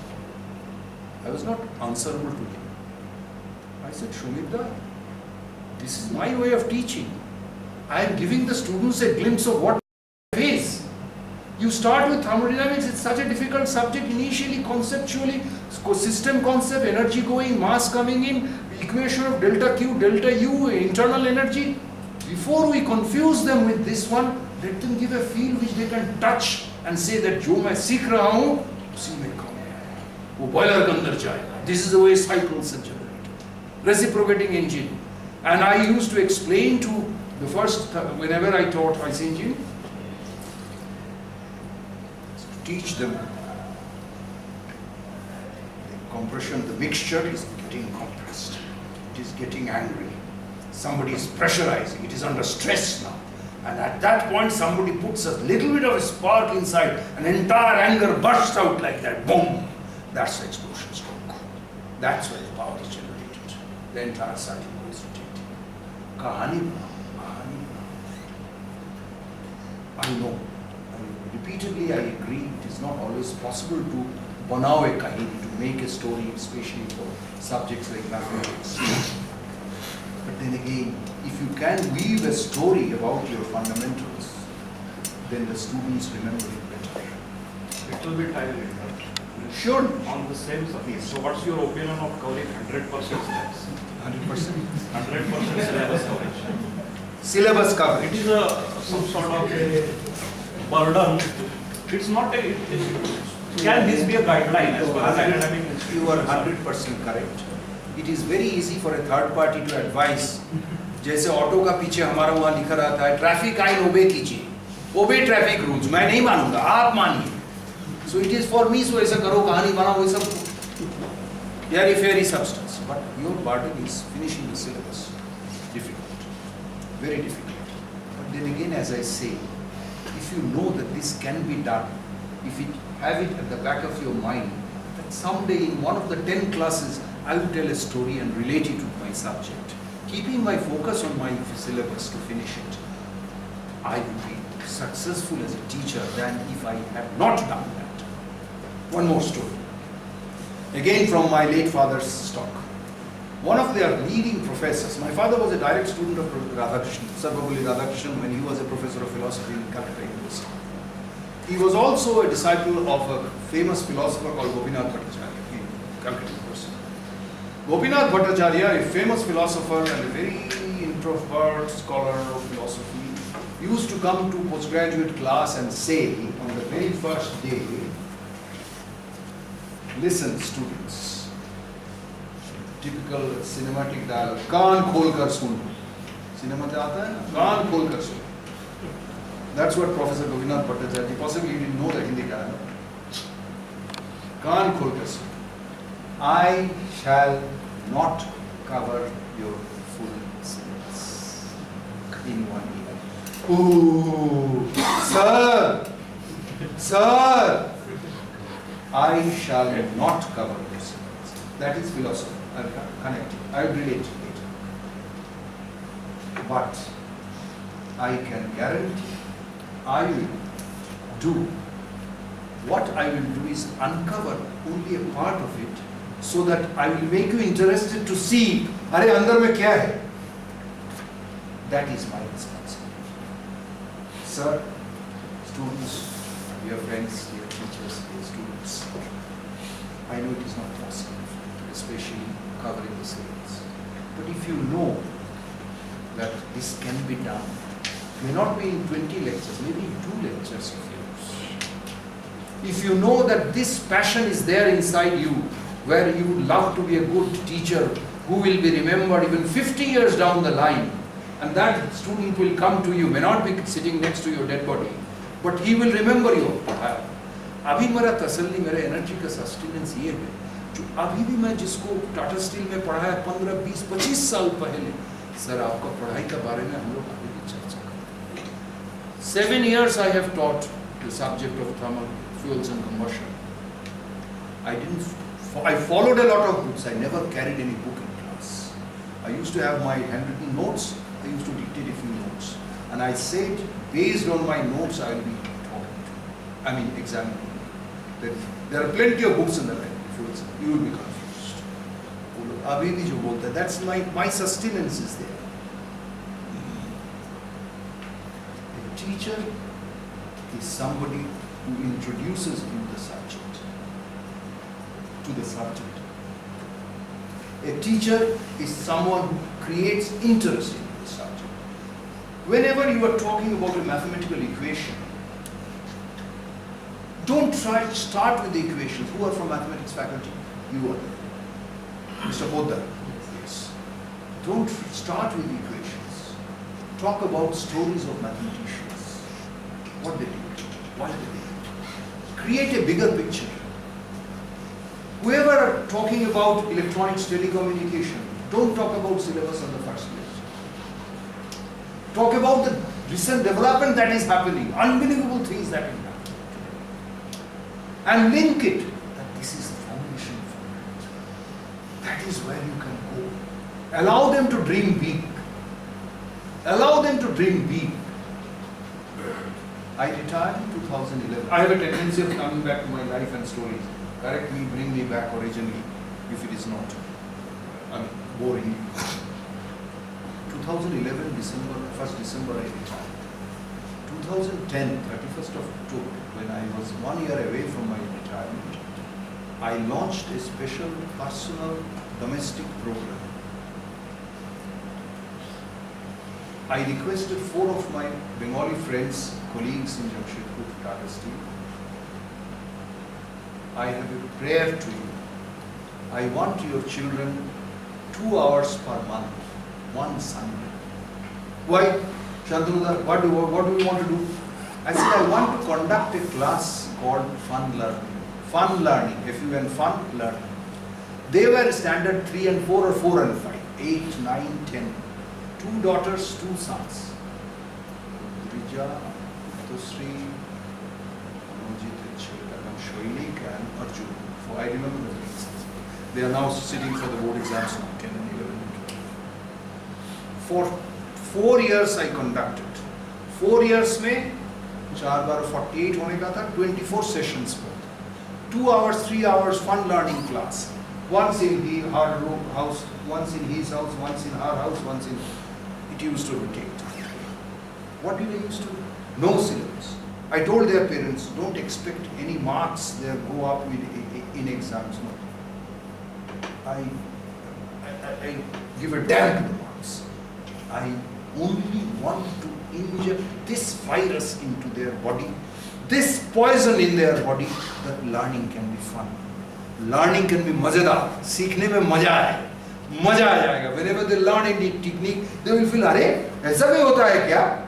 I was not answerable to him. I said, "Shumita, this is my way of teaching. I am giving the students a glimpse of what it is. You start with thermodynamics, it's such a difficult subject initially, conceptually, system concept, energy going, mass coming in, equation of delta Q, delta U, internal energy. Before we confuse them with this one, let them give a feel which they can touch and say that जो मैं सीख रहा हूँ उसी में काम है, वो boiler के अंदर जाएगा. This is the way cycles are generated. Reciprocating engine. And I used to explain to the first, whenever I taught IC engine, teach them the compression, the mixture is getting compressed. It is getting angry. Somebody is pressurizing. It is under stress now. And at that point, somebody puts a little bit of a spark inside, an entire anger bursts out like that. Boom! That's the explosion stroke. That's where the power is generated. The entire cycle is rotating. Kahani bahani. I know. Repeatedly, I agree. It is not always possible to banao a kahani, to make a story, especially for subjects like mathematics. But then again, if you can weave a story about your fundamentals, then the students remember it better. It will be time later. Sure. On the same subject. So what's your opinion of covering 100% syllabus? 100%? 100% syllabus coverage. Syllabus coverage. It is some sort of a burden. It's not a... Can this be a guideline as far as academic institutions? You are 100% correct. It is very easy for a third party to advise. जैसे auto का पीछे हमारा वहाँ लिखा रहता है traffic आइन ओबे कीजिए, ओबे ट्रैफिक रूल्स, मैं नहीं मानूंगा, आप मानिए. So it is for me, so ऐसा करो, कहानी बनाओ, ये सब airy fairy substance. But your burden is finishing the syllabus. Difficult, very difficult. But then again, as I say, if you know that this can be done, if you have it at the back of your mind, that someday in one of the 10 classes, I will tell a story and relate it to my subject, keeping my focus on my syllabus to finish it, I would be successful as a teacher than if I had not done that. One more story. Again from my late father's stock. One of their leading professors, my father was a direct student of Radhakrishnan, Sarvapalli Radhakrishnan, when he was a professor of philosophy in Calcutta University. He was also a disciple of a famous philosopher called Gopinath Bhattacharya in Calcutta University. Gopinath Bhattacharya, a famous philosopher and a very introvert scholar of philosophy, used to come to postgraduate class and say on the very first day, "Listen, students." Typical cinematic dialogue. "Kaan khol kar sun." Cinema mein aata hai na? "Kaan khol kar sun." That's what Professor Gopinath Bhattacharya, possibly he didn't know the Hindi dialogue. "Kaan khol kar sun. I shall not cover your full syllabus in 1 year." Ooh, sir, sir, I shall not cover your syllabus. That is philosophy. I'll connect it. I'll relate it later. But I can guarantee I will do What I will do is uncover only a part of it so that I will make you interested to see, अरे अंदर में क्या है? That is my responsibility. Sir, students, dear friends, dear teachers, dear students, I know it is not possible, especially covering the syllabus. But if you know that this can be done, may not be in 20 lectures, maybe in 2 lectures of yours. If you know that this passion is there inside you, where you would love to be a good teacher who will be remembered even 50 years down the line, and that student will come to you, may not be sitting next to your dead body, but he will remember you. अभी मेरा तसल्ली, मेरा energy का sustenance ये है, जो अभी भी मैं जिसको टाटा स्टील में पढ़ाया 15, 20, 25 साल पहले, सर आपका पढ़ाई के बारे में हम लोग अभी भी चर्चा करते हैं। 7 years I have taught the subject of thermal fuels and combustion. I followed a lot of books. I never carried any book in class. I used to have my handwritten notes. I used to dictate a few notes, and I said, based on my notes, I will be examining. There are plenty of books in the library. You will be confused. Abhi bhi jo bolta hai, that's my sustenance is there. A teacher is somebody who introduces you to the subject. A teacher is someone who creates interest in the subject. Whenever you are talking about a mathematical equation, don't try to start with the equations. Who are from mathematics faculty? You are. Mr. Bodhar. Yes. Don't start with the equations. Talk about stories of mathematicians. What they did, why they did. Create a bigger picture. Whoever are talking about electronics, telecommunication, don't talk about syllabus on the first page. Talk about the recent development that is happening, unbelievable things that are happening. And link it, that this is the foundation for it. That is where you can go. Allow them to dream big. Allow them to dream big. I retired in 2011. I have a tendency of coming back to my life and stories. Correct me, bring me back originally, if it is not boring. 2011 December, 1st December I retired. 2010, 31st of October, when I was 1 year away from my retirement, I launched a special personal domestic program. I requested 4 of my Bengali friends, colleagues in Jamshedpur, Tata Steel. I have a prayer to you. I want your children 2 hours per month, one Sunday. Why? Shantanu, what do you want to do? I said, I want to conduct a class called Fun Learning. Fun Learning, F-U-N, Fun Learning. They were standard 3 and 4 or 4 and 5, 8, 9, 10. 2 daughters, 2 sons. Rija, Tusri, Shoinik and Arjun. For I remember the names. They are now sitting for the board exams now, 10 and 11 and 12. For 4 years I conducted. 4 years में 4 बार 48 होने का था, 24 sessions पर. 2 hours, 3 hours fun learning class. Once in her house, once in his house, once in her house, once in... It used to rotate. What did I used to do? No syllabus. I told their parents, don't expect any marks there go up in exams. No. I give a damn to the marks. I only want to inject this virus into their body, this poison in their body, that learning can be fun. Learning can be मजेदार. सीखने में मजा है. मजा आ जाएगा. Whenever they learn a technique, they will feel, अरे ऐसा भी होता है क्या?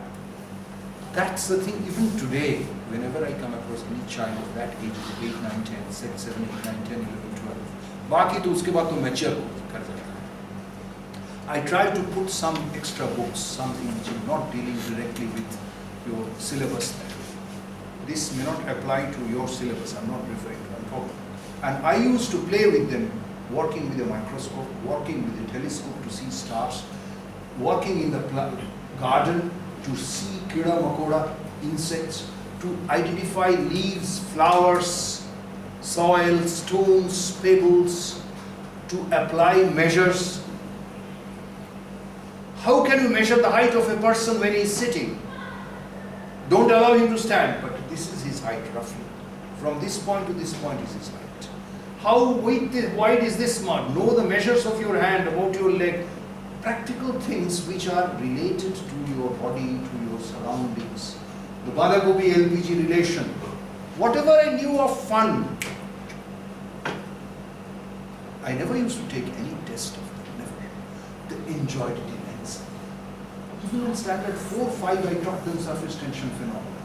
That's the thing. Even today, whenever I come across any child of that age, 8, 9, 10, 6, 7, 8, 9, 10, 11, 12, बाकी तो उसके बाद तो mature कर जाता है. I try to put some extra books, something which is not dealing directly with your syllabus. This may not apply to your syllabus. I'm not referring to. I'm talking. And I used to play with them, working with a microscope, working with a telescope to see stars, working in the garden to see kida makoda, insects, to identify leaves, flowers, soil, stones, pebbles, to apply measures. How can you measure the height of a person when he is sitting? Don't allow him to stand, but this is his height roughly. From this point to this point is his height. How wide is this mud? Know the measures of your hand, about your leg. Practical things which are related to your body, to your surroundings. The Badagopi LPG relation. Whatever I knew of fun, I never used to take any test of them, never. They enjoyed it immensely. Even in standard 4, 5, I taught them surface tension phenomena.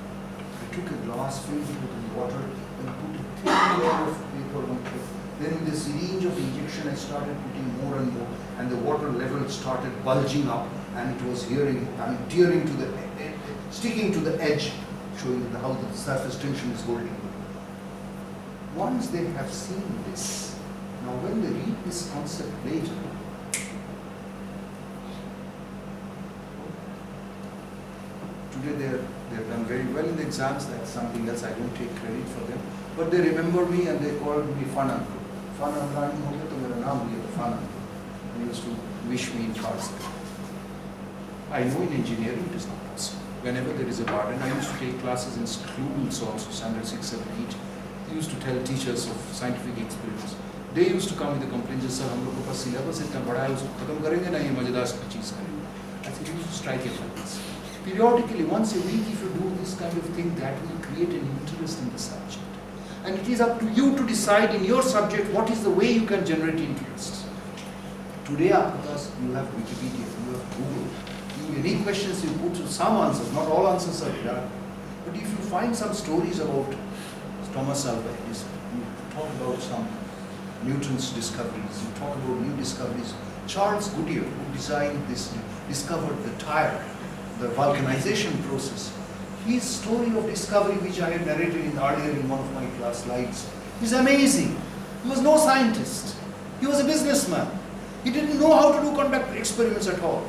I took a glass filled with water and put a thin layer of paper on top. Then with a syringe of injection, I started putting more and more, and the water level started bulging up, and it was tearing to the, sticking to the edge, showing how the surface tension is holding. Once they have seen this, now when they read this concept later, today they've done very well in the exams. That's something else. I don't take credit for them, but they remember me and they called me Fun Uncle. Fun Uncle, Fun Uncle. They used to wish me in cards. I know in engineering it is not possible. Whenever there is a burden, I used to take classes in schools also, standard 6, 7, 8. I used to tell teachers of scientific experiments. They used to come with the complaints, sir, हम लोग को पास syllabus इतना बड़ा है, उसको खत्म करेंगे ना ये मजेदार चीज़ करेंगे. I said, you used to strike a balance. Periodically, once a week, if you do this kind of thing, that will create an interest in the subject. And it is up to you to decide in your subject what is the way you can generate interest. Today, because you have Wikipedia, you have Google, any questions you put, some answers, not all answers are there. But if you find some stories about Thomas Alva Edison, you talk about some Newton's discoveries, you talk about new discoveries. Charles Goodyear, who designed this, discovered the tire, the vulcanization process. His story of discovery, which I had narrated earlier in one of my class slides, is amazing. He was no scientist. He was a businessman. He didn't know how to conduct experiments at all.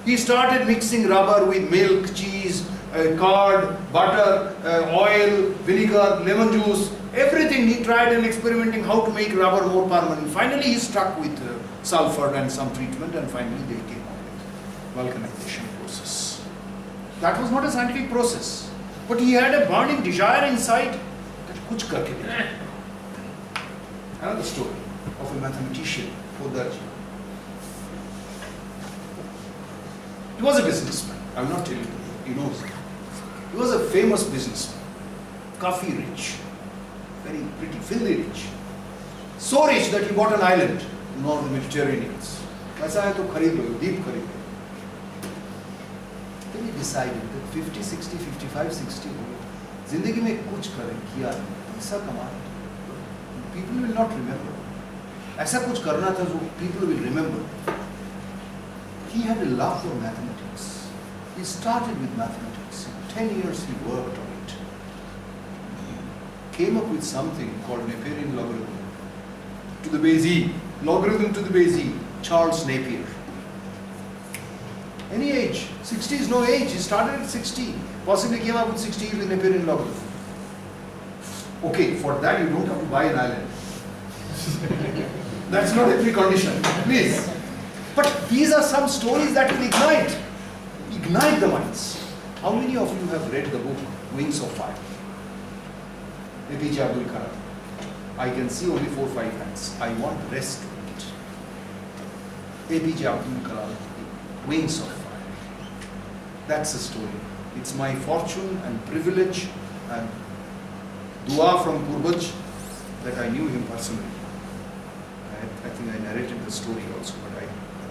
He started mixing rubber with milk, cheese, curd, butter, oil, vinegar, lemon juice, everything he tried and experimenting how to make rubber more permanent. Finally he struck with sulfur and some treatment, and finally they came out with vulcanization process. That was not a scientific process, but he had a burning desire inside that kuch karke dekha. Another story of a mathematician, Podarji. He was a businessman. I will not tell you, he knows it. He was a famous businessman, coffee rich, very pretty, filthy rich. So rich that he bought an island in all the Mediterraneans. ऐसा है तो खरीद लो, deep खरीद लो. Then he decided that 50, 60, 55, 60 जिंदगी में कुछ करें, किया ऐसा कमाल. People will not remember. ऐसा कुछ करना था जो people will remember. He had a love for mathematics. He started with mathematics. In 10 years he worked on it. Came up with something called Neperian logarithm to the base e. Logarithm to the base e. Charles Napier. Any age. 60 is no age. He started at 60. Possibly came up with 60 with Neperian logarithm. Okay, for that you don't have to buy an island. That's not a precondition. Please. But these are some stories that will ignite the minds. How many of you have read the book Wings of Fire? APJ Abdul Kalam. I can see only 4 or 5 hands. I want the rest to read it. APJ Abdul Kalam, Wings of Fire. That's the story. It's my fortune and privilege and dua from Purvaj that I knew him personally. I think I narrated the story also, but I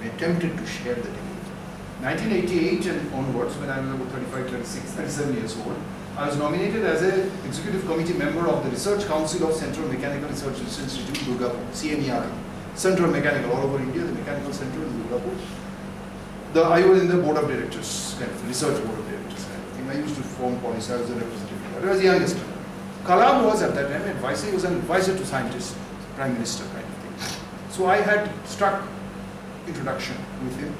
attempted to share the day. 1988 and onwards, when I was about 35, 36, 37 years old, I was nominated as an executive committee member of the Research Council of Central Mechanical Research Institute, Durgapur, CMERI. Central Mechanical, all over India, the Mechanical Center in Durgapur. I was in the board of directors, kind of research board of directors kind of thing. I used to form policy, I was a representative. I was the youngest. Kalam was at that time advisor, he was an advisor to scientists, prime minister kind of thing. So I had struck introduction with him,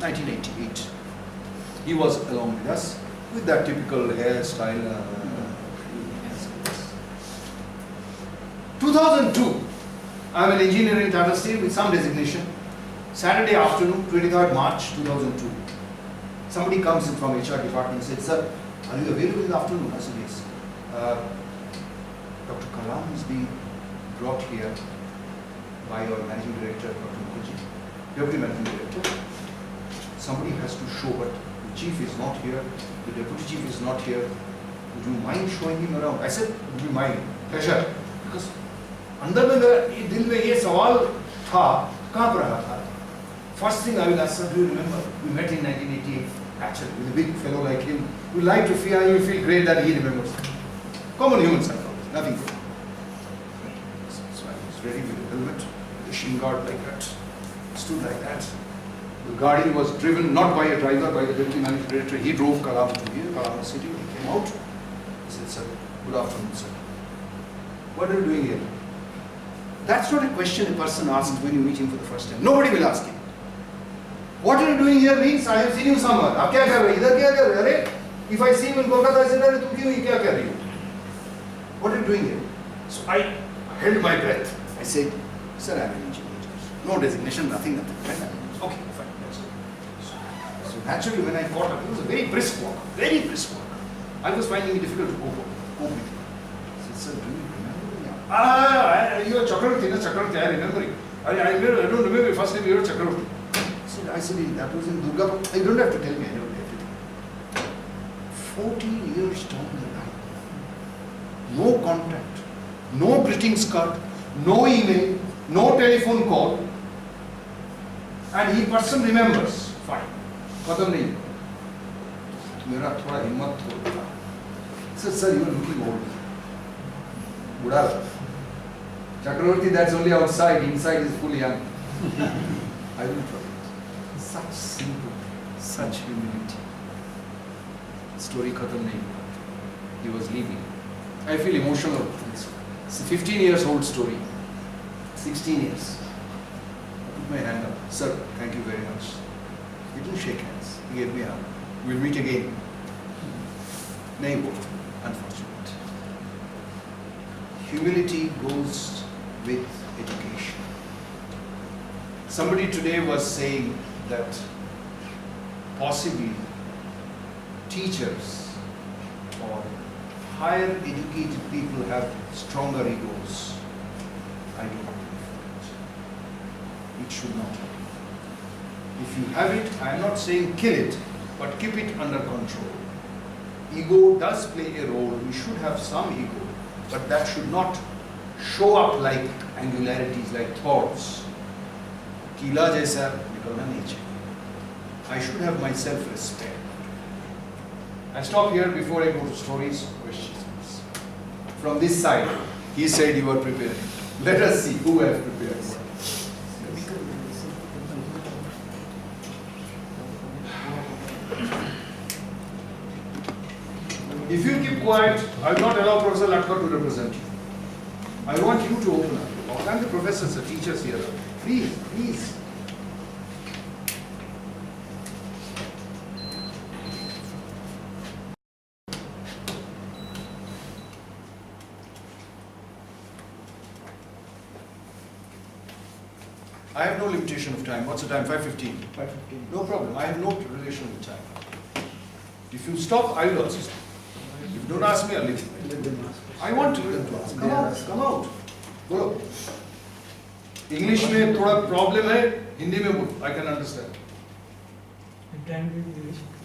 1988. He was along with us with that typical hairstyle, 2002, I'm an engineer in Tata Steel with some designation. Saturday afternoon, 23rd March 2002. Somebody comes in from HR department and said, "Sir, are you available in the afternoon?" I said, "Yes." Dr. Kalam is being brought here by our managing director, Dr. Mukherjee, deputy managing director. Somebody has to show, but the chief is not here, the deputy chief is not here. Would you mind showing him around? I said, would you mind? Pleasure. Because अंदर में मेरे दिल में ये सवाल था, कहाँ पर रहा था? First thing I will ask, sir, do you remember? We met in 1988, actually, with a big fellow like him. We like to feel, you feel great that he remembers. Common human psychology, nothing good. So I was ready with the helmet, the shin guard like that, stood like that. The guardian was driven not by a driver, by the deputy managing director. He drove Kalam to here, Kalam was sitting, he came out. He said, "Sir, good afternoon, sir. What are you doing here?" That's not a question a person asks when you meet him for the first time. Nobody will ask him. What are you doing here means, I have seen you somewhere. आप क्या कर रहे हो? इधर क्या कर रहे हो? अरे, if I see him in Kolkata, I said, "अरे तुम क्यों ये क्या कर रही हो? What are you doing here?" So I held my breath. I said, "Sir, I am an engineer. No designation, nothing. Okay, fine. That's it." So naturally, when I caught up, it was a very brisk walk. Very brisk walk. I was finding it difficult to cope with. I said, "Sir, do you remember me?" You are Chakrabarti, no? Chakrabarti, I remember you. I don't remember your first name, you are Chakrabarti. I said, that was in Durga. You don't have to tell me, I know everything. 14 years down the line, no contact, no greetings card, no email, no telephone call, and he person remembers. Fine. खत्म नहीं. मेरा थोड़ा हिम्मत थोड़ा. Sir, you are looking old. बुढ़ा. Chakrabarti, that's only outside. Inside is fully young. I will try. Such simple, such humility. Story khatam nahi. He was leaving. I feel emotional. It's a 15 years old story. 16 years. I put my hand up. "Sir, thank you very much." We didn't shake hands. He gave me a hug. We'll meet again. Nahi hua, unfortunate. Humility goes with education. Somebody today was saying that possibly teachers or higher educated people have stronger egos. I don't believe that. It should not. If you have it, I am not saying kill it, but keep it under control. Ego does play a role. We should have some ego, but that should not show up like angularities, like thoughts. कीला जैसा निकलना नहीं चाहिए. I should have my self-respect. I stop here before I go to stories, questions. From this side, he said you are preparing. Let us see who has prepared. If you keep quiet, I will not allow Professor Latkar to represent you. I want you to open up. All kinds of professors and teachers here. Please, please. I have no limitation of time. What's the time? 5:15. 5:15. No problem. I have no relation with time. If you stop, I will also stop. If you don't ask me, I'll leave. I want them to ask. Come out. Come out. बोलो. English में थोड़ा problem है. हिंदी में बोलो. I can understand.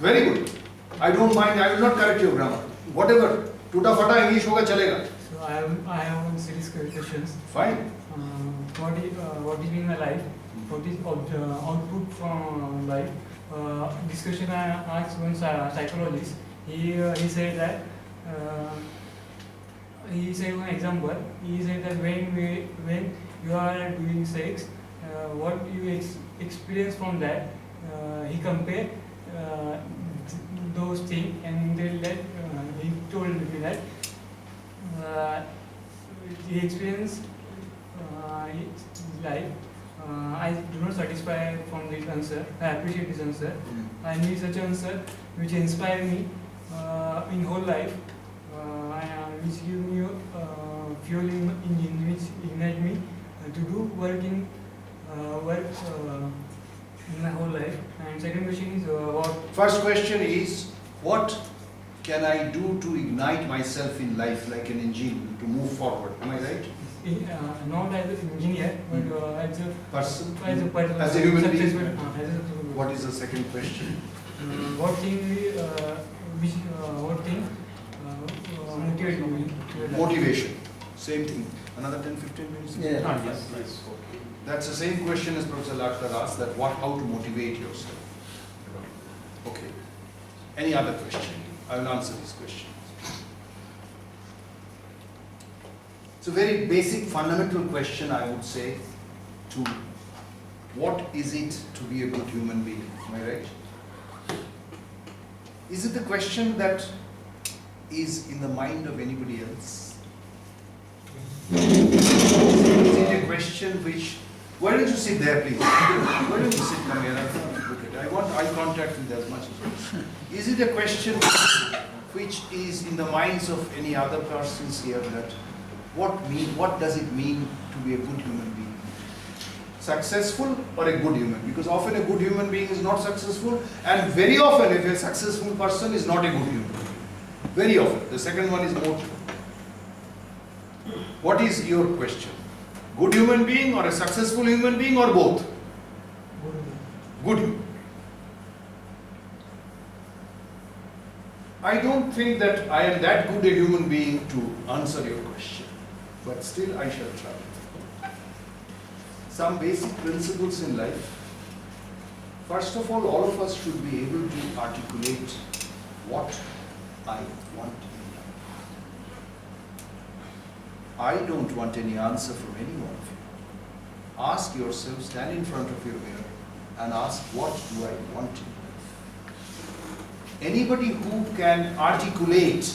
Very good. I don't mind. I will not correct your grammar. Whatever. टूटा फटा English होगा चलेगा. So I have one series of questions. Fine. What is in my life? What is output from life? Discussion I asked one psychologist. He said that he said one example. He said that when you are doing sex, what you experience from that, he compared those things, and he told me that he experienced life. I do not satisfy from this answer. I appreciate this answer. I need such answer which inspire me in whole life, which give me fuel engine which ignite me to do work in my whole life. And second question is about. First question is, what can I do to ignite myself in life like an engine to move forward? Am I right? Not as an engineer, but as a person, as a human being. successful. What is the second question? What thing motivates me? Motivation. Same thing. Another 10-15 minutes? Yeah. Yes. Okay. That's the same question as Professor Latkar asked, that how to motivate yourself. Okay. Any other question? I will answer this question. It's a very basic, fundamental question, I would say, to what is it to be a good human being? Am I right? Is it the question that is in the mind of anybody else? Is it a question which... Why don't you sit there, please? Why don't you sit down here? Look at it. I want eye contact with as much as possible. Is it a question which is in the minds of any other persons here, that what does it mean to be a good human being? Successful or a good human? Because often a good human being is not successful, and very often if a successful person is not a good human being. Very often. The second one is more true. What is your question? Good human being or a successful human being, or both? Good human. I don't think that I am that good a human being to answer your question, but still I shall try. Some basic principles in life. First of all of us should be able to articulate what I want in life. I don't want any answer from any one of you. Ask yourself, stand in front of your mirror and ask, what do I want in life? Anybody who can articulate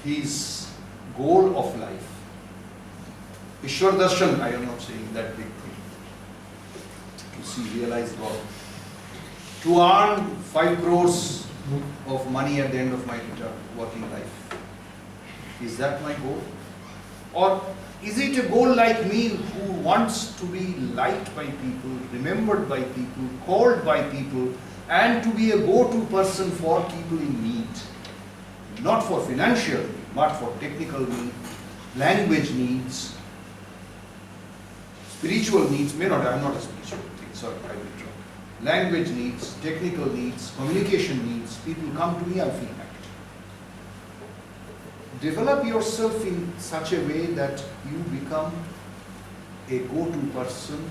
his goal of life, Ishwar Darshan, I am not saying that big thing, to see, realize God, to earn 5 crores of money at the end of my working life. Is that my goal? Or is it a goal like me who wants to be liked by people, remembered by people, called by people, and to be a go-to person for people in need? Not for financial need, but for technical need, language needs, spiritual needs. I am not a spiritual thing, sorry, I will try. Language needs, technical needs, communication needs. People come to me, I feel happy. Develop yourself in such a way that you become a go-to person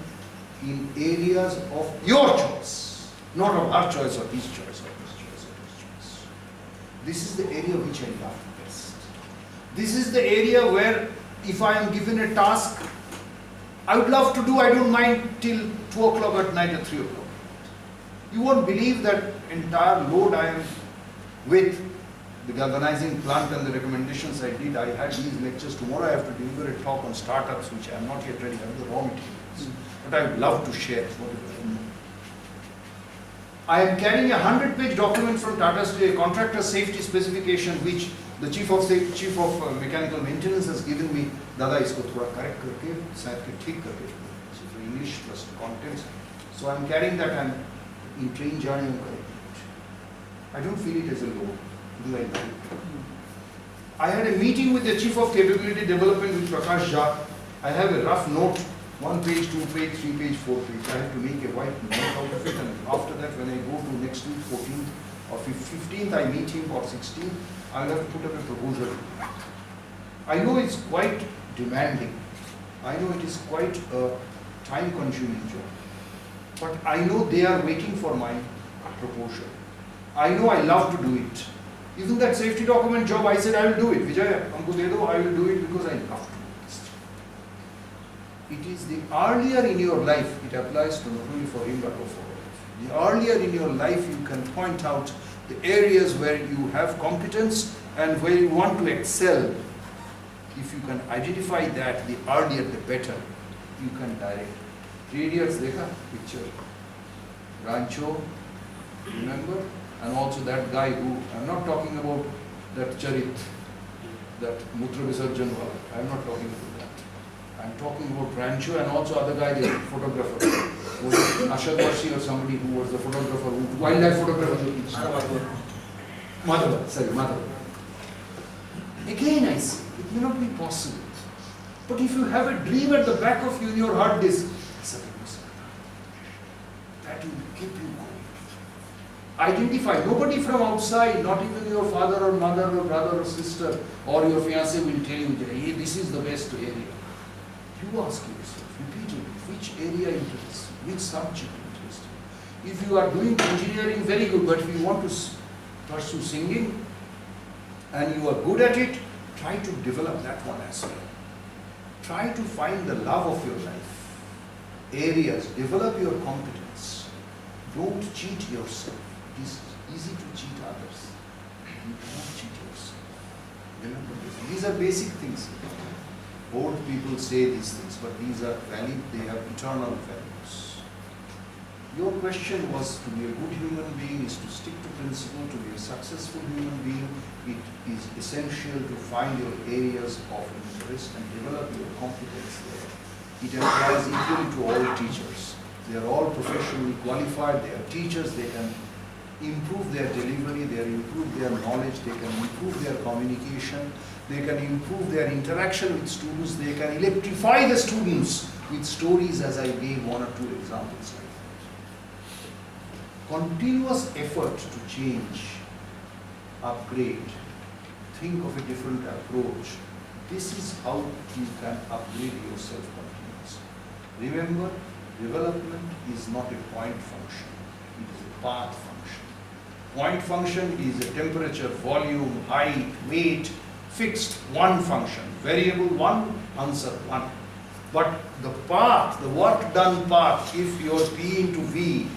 in areas of your choice, not of our choice or his choice or his choice or his choice. This is the area which I love best. This is the area where if I am given a task, I would love to do, I don't mind till 2 o'clock at night or 3 o'clock. You won't believe that entire load I am with. The galvanizing plant and the recommendations I did, I had these lectures. Tomorrow I have to deliver a talk on startups, which I am not yet ready, I have the raw materials. But I would love to share whatever I know. I am carrying a 100-page document from Tata Steel, a contractor safety specification, which the chief of mechanical maintenance has given me. Dada, isko thoda correct karke, side ke theek karke. So for English plus contents. So I am carrying that, and in train journey I am correcting it. I don't feel it as a load. Do I know? I had a meeting with the Chief of Capability Development with Prakash Jha. I have a rough note, 1 page, 2 page, 3 page, 4 page. I have to make a white note out of it, and after that when I go to next week, 14th or 15th, I meet him, or 16th, I will have to put up a proposal. I know it's quite demanding. I know it is quite a time-consuming job. But I know they are waiting for my proposal. I know I love to do it. Even that safety document job, I said I will do it. Vijay, humko de do, I will do it because I love to do it. It is the earlier in your life, it applies to not only for him but for all. The earlier in your life you can point out the areas where you have competence and where you want to excel. If you can identify that, the earlier the better, you can direct. 3 Idiots, dekha picture. Rancho, remember? And also that guy who, I'm not talking about that Charit, that Mutra Visarjan wala. I'm not talking about that. I'm talking about Rancho and also other guy, the photographer. Was it Ashad Varshi or somebody who was the photographer, wildlife photographer? Madhava. Again I say, it may not be possible. But if you have a dream at the back of you in your hard disk, that will keep you going. Identify. Nobody from outside, not even your father or mother or brother or sister or your fiancé will tell you, hey, this is the best area. You ask yourself repeatedly, which area interests you, which subject interests you. If you are doing engineering, very good, but if you want to pursue singing and you are good at it, try to develop that one as well. Try to find the love of your life. Areas, develop your competence. Don't cheat yourself. It is easy to cheat others. You cannot cheat yourself. Remember this. These are basic things. Old people say these things, but these are valid, they have eternal values. Your question was to be a good human being is to stick to principle, to be a successful human being. It is essential to find your areas of interest and develop your competence there. It applies equally to all teachers. They are all professionally qualified, they are teachers, they can improve their delivery, they can improve their knowledge, they can improve their communication, they can improve their interaction with students, they can electrify the students with stories as I gave one or two examples like that. Continuous effort to change, upgrade, think of a different approach. This is how you can upgrade yourself continuously. Remember, development is not a point function, it is a path function. Point function is a temperature, volume, height, weight, fixed one function, variable one, answer one. But the path, the work done path, if your P into V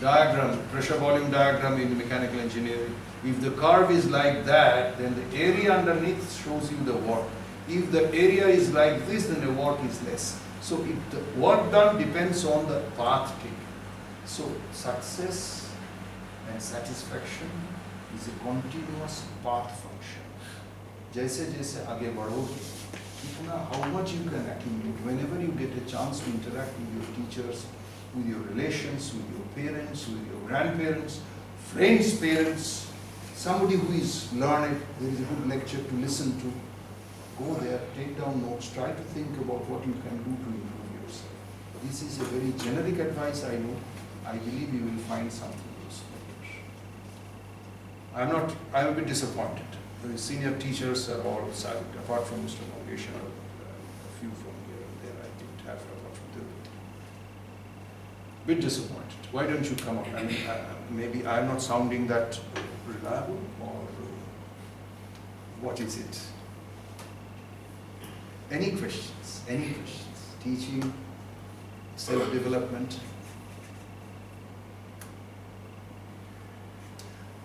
diagram, pressure volume diagram in mechanical engineering, if the curve is like that, then the area underneath shows you the work. If the area is like this, then the work is less. So if the work done depends on the path taken. So success and satisfaction is a continuous path function. जैसे जैसे आगे बढ़ोगे, इतना how much you can accumulate. Whenever you get a chance to interact with your teachers, with your relations, with your parents, with your grandparents, friends' parents, somebody who is learned, there is a good lecture to listen to. Go there, take down notes, try to think about what you can do to improve yourself. This is a very generic advice, I know. I believe you will find something useful. I'm a bit disappointed. The senior teachers are all silent, apart from Mr. Mangesh and a few from here and there. I didn't have apart from them. Bit disappointed. Why don't you come up? I mean, maybe I'm not sounding that reliable, or what is it? Any questions? Any questions? Teaching, self-development.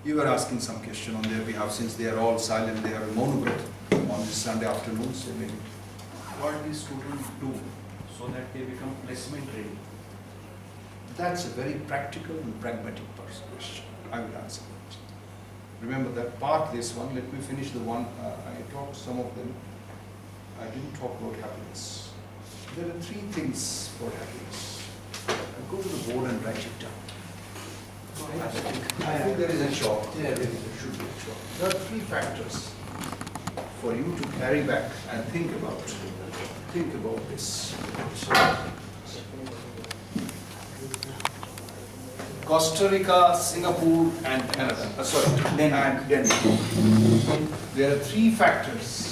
You were asking some question on their behalf, since they are all silent, they have a monograph on this Sunday afternoon, so maybe what do students do so that they become placement ready? That's a very practical and pragmatic question. I will answer that. Remember that part, this one, let me finish the one, I talked some of them. I didn't talk about happiness. There are three things for happiness. I'll go to the board and write it down. I think there is a chalk. Yeah, there should be a chalk. There are three factors for you to carry back and think about. Think about this. Costa Rica, Singapore, and Canada. And Denmark. There are three factors.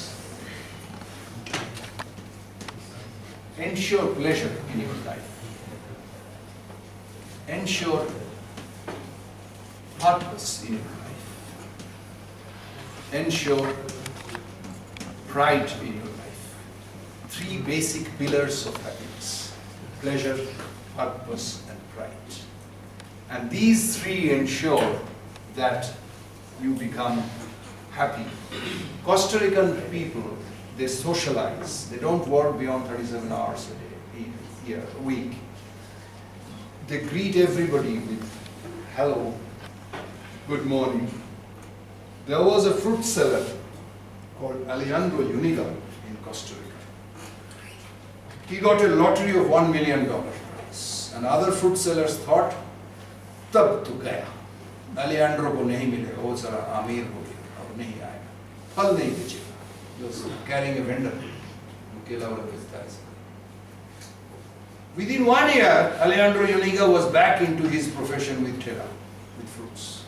Ensure pleasure in your life. Ensure purpose in your life. Ensure pride in your life. Three basic pillars of happiness: pleasure, purpose, and pride. And these three ensure that you become happy. Costa Rican people, they socialize. They don't work beyond 37 hours a week. They greet everybody with hello, good morning. There was a fruit seller called Alejandro Uniga in Costa Rica. He got a lottery of $1 million. And other fruit sellers thought, tab to gaya. Alejandro को नहीं मिलेगा, वो जरा अमीर हो गया, अब नहीं आएगा, फल नहीं बेचेगा. He was carrying a vendor. केला वाला बेचता है. Within 1 year, Alejandro Uniga was back into his profession with ठेला, with fruits.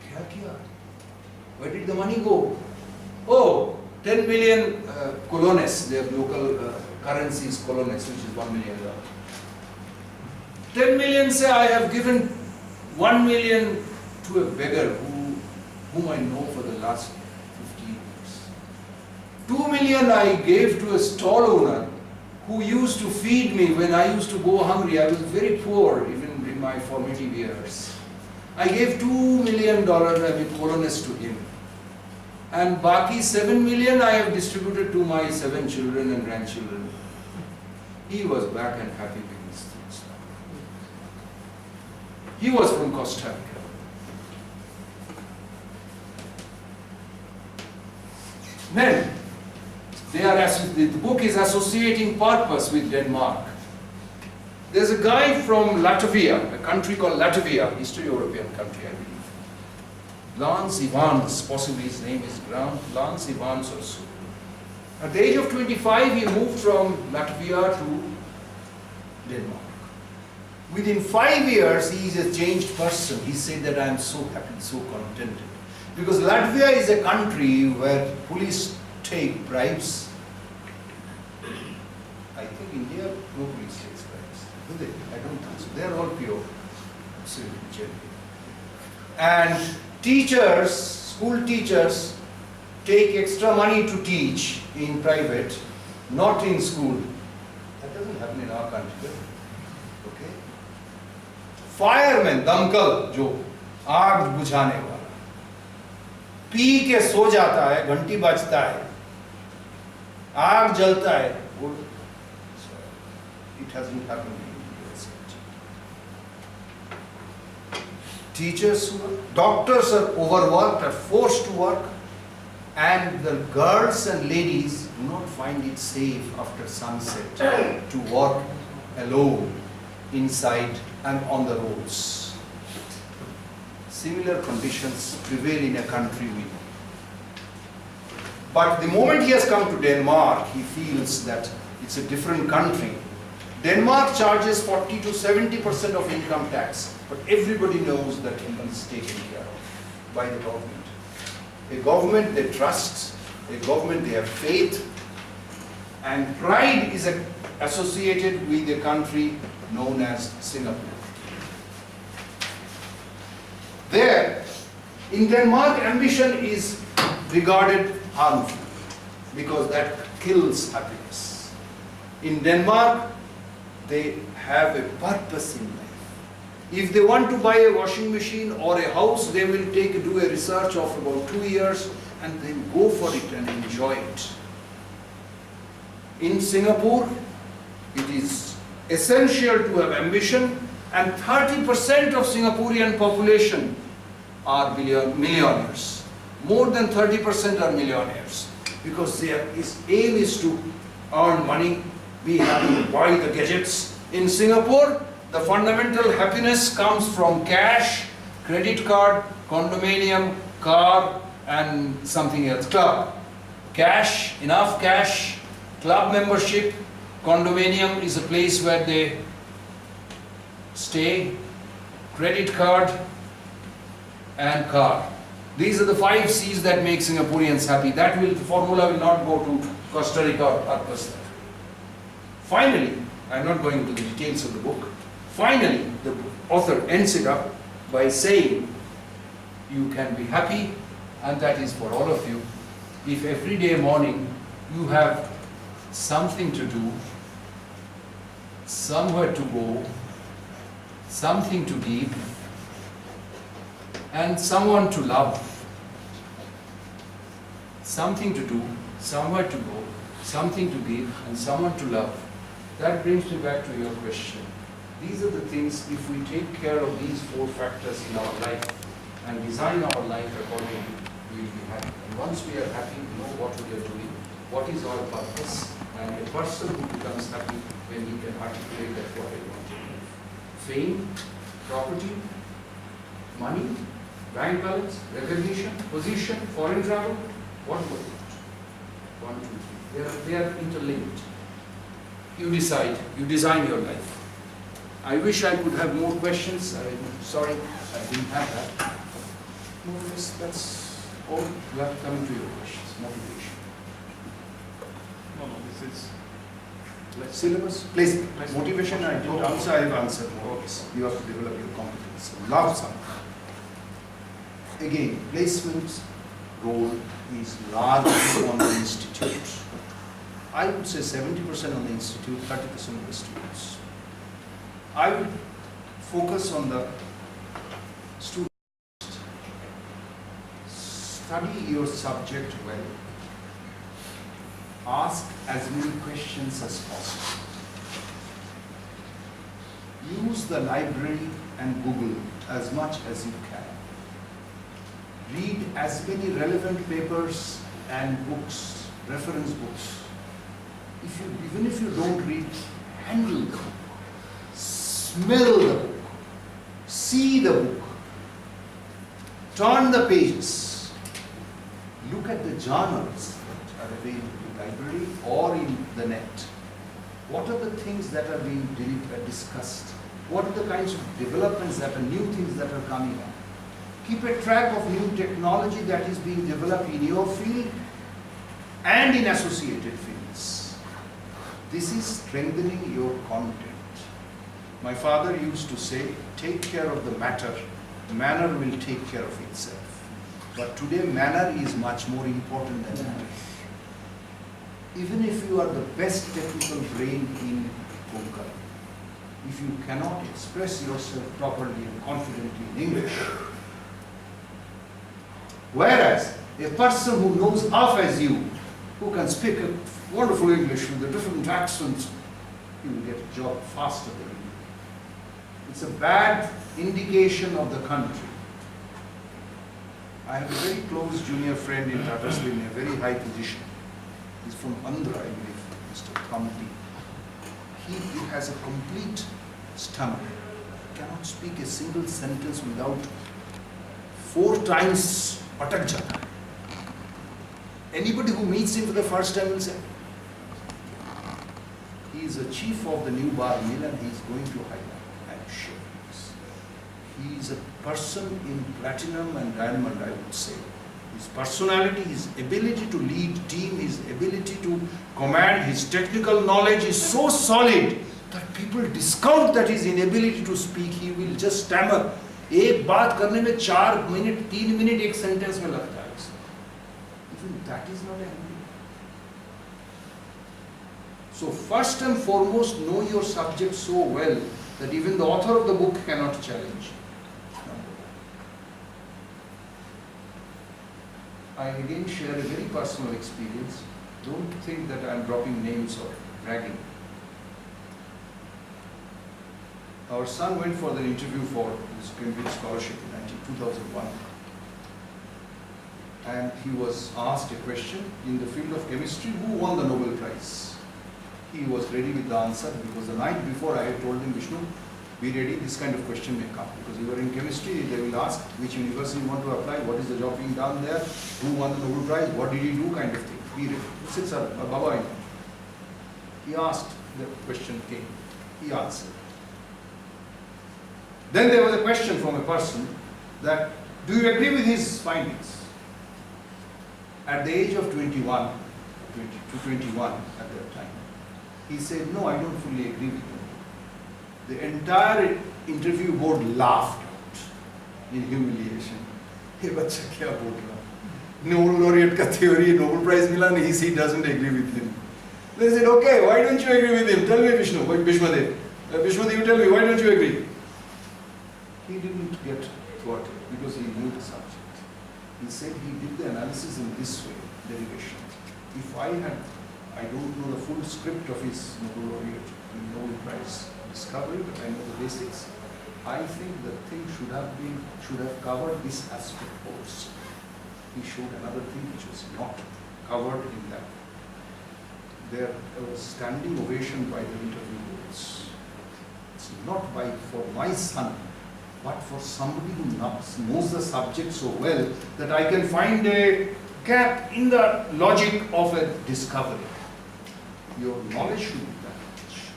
क्या किया? Where did the money go? Oh, 10 million colones, their local currency is colones, which is $1 million. 10 million say I have given 1 million to a beggar whom I know for the last 50 years. 2 million I gave to a stall owner who used to feed me when I used to go hungry. I was very poor even in my formative years. I gave $2 million, colones to him. And Baki 7 million I have distributed to my 7 children and grandchildren. He was back and happy with his things. He was from Costa Rica. Then, the book is associating purpose with Denmark. There's a guy from Latvia, a country called Latvia, Eastern European country, I believe. Lance Evans, possibly his name is Lance Evans or so. At the age of 25, he moved from Latvia to Denmark. Within 5 years, he is a changed person. He said that I am so happy, so contented. Because Latvia is a country where police take bribes. I think India, no police takes bribes. Do they? I don't think so. They are all pure. Absolutely genuine. And teachers, school teachers, take extra money to teach in private, not in school. That doesn't happen in our country. Okay? Firemen, damkal, जो आग बुझाने वाला, P के सो जाता है, घंटी बजता है, आग जलता है, it hasn't happened in India yet. Teachers, doctors are overworked, are forced to work, and the girls and ladies do not find it safe after sunset to walk alone inside and on the roads. Similar conditions prevail in a country we know. But the moment he has come to Denmark, he feels that it's a different country. Denmark charges 40 to 70% of income tax, but everybody knows that he is taken care of by the government. A government they trust, a government they have faith, and pride is associated with a country known as Singapore. There, in Denmark, ambition is regarded harmful because that kills happiness. In Denmark, they have a purpose in life. If they want to buy a washing machine or a house, they will do a research of about 2 years and then go for it and enjoy it. In Singapore, it is essential to have ambition, and 30% of Singaporean population are millionaires. More than 30% are millionaires because their aim is to earn money, be happy, buy the gadgets. In Singapore, the fundamental happiness comes from cash, credit card, condominium, car, and something else. Club. Cash, enough cash, club membership, condominium is a place where they stay, credit card, and car. These are the 5 C's that make Singaporeans happy. The formula will not go to Costa Rica or purpose. Finally, I'm not going into the details of the book. Finally, the author ends it up by saying, you can be happy, and that is for all of you, if every day morning you have something to do, somewhere to go, something to give, and someone to love. Something to do, somewhere to go, something to give, and someone to love. That brings me back to your question. These are the things, if we take care of these 4 factors in our life and design our life accordingly, we will be happy. And once we are happy, we know what we are doing, what is our purpose, and a person who becomes happy when he can articulate that what I want to do. Fame, property, money, bank balance, recognition, position, foreign travel, what do I want? 1, 2, 3. They are interlinked. You decide, you design your life. I wish I could have more questions. I'm sorry I didn't have that. More or less, that's all. You have to come into your questions. Motivation. No, this is Syllabus, placement. Motivation, I didn't answer, I have answered more or less. You have to develop your competence. Love something. Again, placement's role is largely on the institute. I would say 70% on the institute, 30% on the students. I would focus on the students. Study your subject well. Ask as many questions as possible. Use the library and Google as much as you can. Read as many relevant papers and books, reference books. Even if you don't read, handle the book. Smell the book. See the book. Turn the pages. Look at the journals that are available in the library or in the net. What are the things that are being discussed? What are the kinds of developments that are new things that are coming up? Keep a track of new technology that is being developed in your field and in associated fields. This is strengthening your content. My father used to say, take care of the matter, manner will take care of itself. But today, manner is much more important than matter. Even if you are the best technical brain in Konkan, if you cannot express yourself properly and confidently in English, whereas a person who knows half as you, who can speak a wonderful English with a different accent, he will get a job faster than you. It's a bad indication of the country. I have a very close junior friend in Tata Steel in a very high position. He's from Andhra, I believe, Mr. Kamti. He has a complete stomach. He cannot speak a single sentence without 4 times atak jata. Anybody who meets him for the first time will say, he is a chief of the new bar mill and he is going to Hyderabad. I'm sure. He is a person in platinum and diamond, I would say. His personality, his ability to lead team, his ability to command, his technical knowledge is so solid that people discount that his inability to speak. He will just stammer. एक बात करने में 4 minute 3 minute एक sentence में लगता है. Even that is not ability. So first and foremost, know your subject so well that even the author of the book cannot challenge. I again share a very personal experience. Don't think that I am dropping names or bragging. Our son went for the interview for his Cambridge scholarship in 2001. And he was asked a question in the field of chemistry, who won the Nobel Prize? He was ready with the answer because the night before I had told him, Vishnu, be ready, this kind of question may come. Because you are in chemistry, they will ask which university you want to apply, what is the job being done there, who won the Nobel Prize, what did he do, kind of thing. Be ready. Sits Baba in. He asked, the question came, he answered. Then there was a question from a person that, do you agree with his findings? At the age of 21 at that time, he said, no, I don't fully agree with him. The entire interview board laughed out in humiliation. Hey, bacha kya bol raha? Nobel laureate ka theory, Nobel Prize mila nahi, he doesn't agree with him. They said, okay, why don't you agree with him? Tell me, Vishnu, Bhishmadev. Bhishmadev, you tell me, why don't you agree? He didn't get thwarted because he knew the subject. He said he did the analysis in this way, derivation. If I don't know the full script of his Nobel laureate and Nobel Prize discovery, but I know the basics. I think the thing should have covered this aspect also. he showed another thing which was not covered in that. There was standing ovation by the interview boards. It's not for my son, but for somebody who knows the subject so well that I can find a gap in the logic of a discovery. Your knowledge should be that much.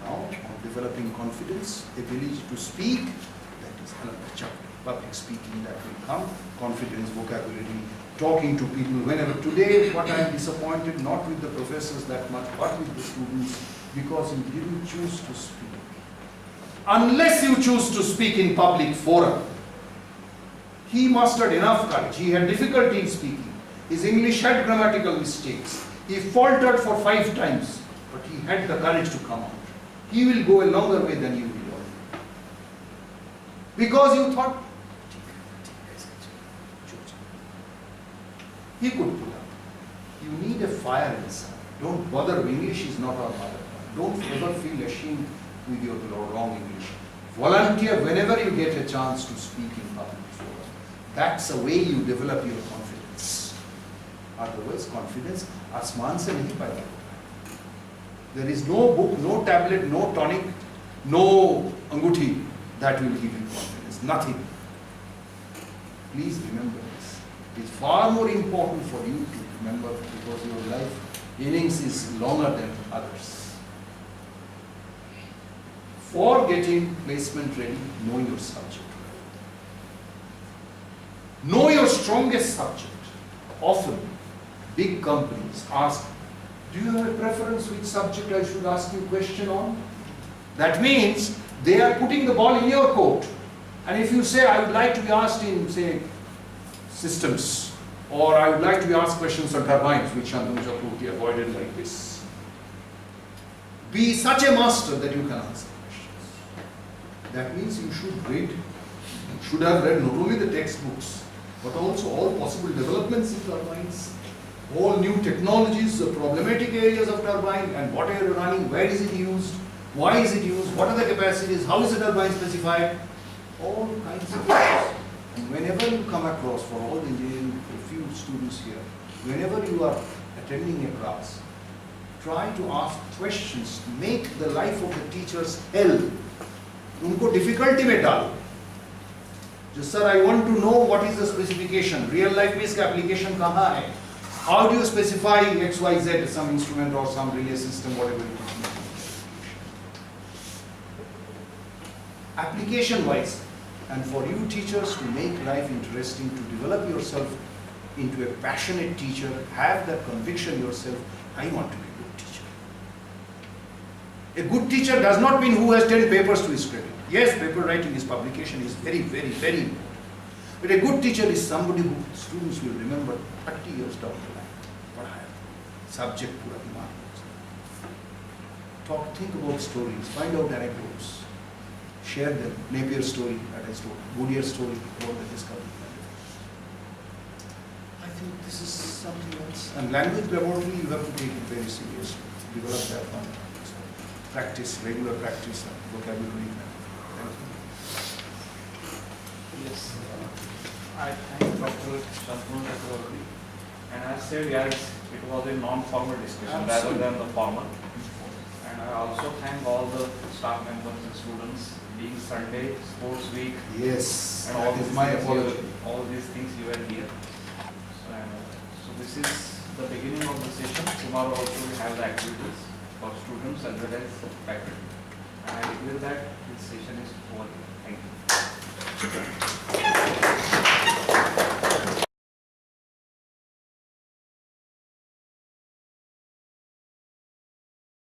Now, on developing confidence, ability to speak, that is another chapter. Public speaking, that will come. Confidence, vocabulary, talking to people whenever. Today, what I am disappointed, not with the professors that much, but with the students, because you didn't choose to speak. Unless you choose to speak in public forum, he mustered enough courage. He had difficulty in speaking. His English had grammatical mistakes. He faltered for 5 times, but he had the courage to come out. He will go a longer way than you will. Because you thought, he could put up. You need a fire inside. Don't bother. English is not our mother. Don't ever feel ashamed with your wrong English. Volunteer whenever you get a chance to speak in public forum. That's the way you develop your confidence. Otherwise, confidence, asman se nahi paida hota. There is no book, no tablet, no tonic, no anguthi that will give you confidence. Nothing. Please remember this. It's far more important for you to remember because your life innings is longer than others. For getting placement ready, know your subject. Know your strongest subject. Often, big companies ask, do you have a preference which subject I should ask you a question on? That means they are putting the ball in your court. And if you say, I would like to be asked in, say, systems, or I would like to be asked questions on turbines, which Shantanu Chakrabarti avoided like this. Be such a master that you can answer questions. That means you should read, you should have read not only the textbooks, but also all possible developments in turbines, all new technologies, the problematic areas of turbine, and what are you running, where is it used, why is it used, what are the capacities, how is the turbine specified, all kinds of things. And whenever you come across, for all the engineering, a few students here, whenever you are attending a class, try to ask questions, make the life of the teachers hell. उनको difficulty में डालो. Just sir, I want to know what is the specification. Real life में इसका application कहाँ है? How do you specify XYZ, some instrument or some relay system, whatever it is? Application wise, and for you teachers to make life interesting, to develop yourself into a passionate teacher, have that conviction yourself, I want to be a good teacher. A good teacher does not mean who has 10 papers to his credit. Yes, paper writing is publication is very, very, very important. But a good teacher is somebody who students will remember 30 years down the line. Subject pura dimag. Talk, think about stories, find out anecdotes, share them. Napier's story that I told, Goodyear's story about the discovery. I think this is something else. And language laboratory, you have to take it very seriously. Develop that one. Practice, regular practice, vocabulary. Yes, I thank Dr. Shantanu Chakrabarti. And I said, yes, it was a non-formal discussion rather than the formal. And I also thank all the staff members and students, being Sunday, sports week. Yes, and all that is my apology. All these things you were here. So this is the beginning of the session. Tomorrow also we have the activities for students as well as faculty. And with that, this session is over. Thank you.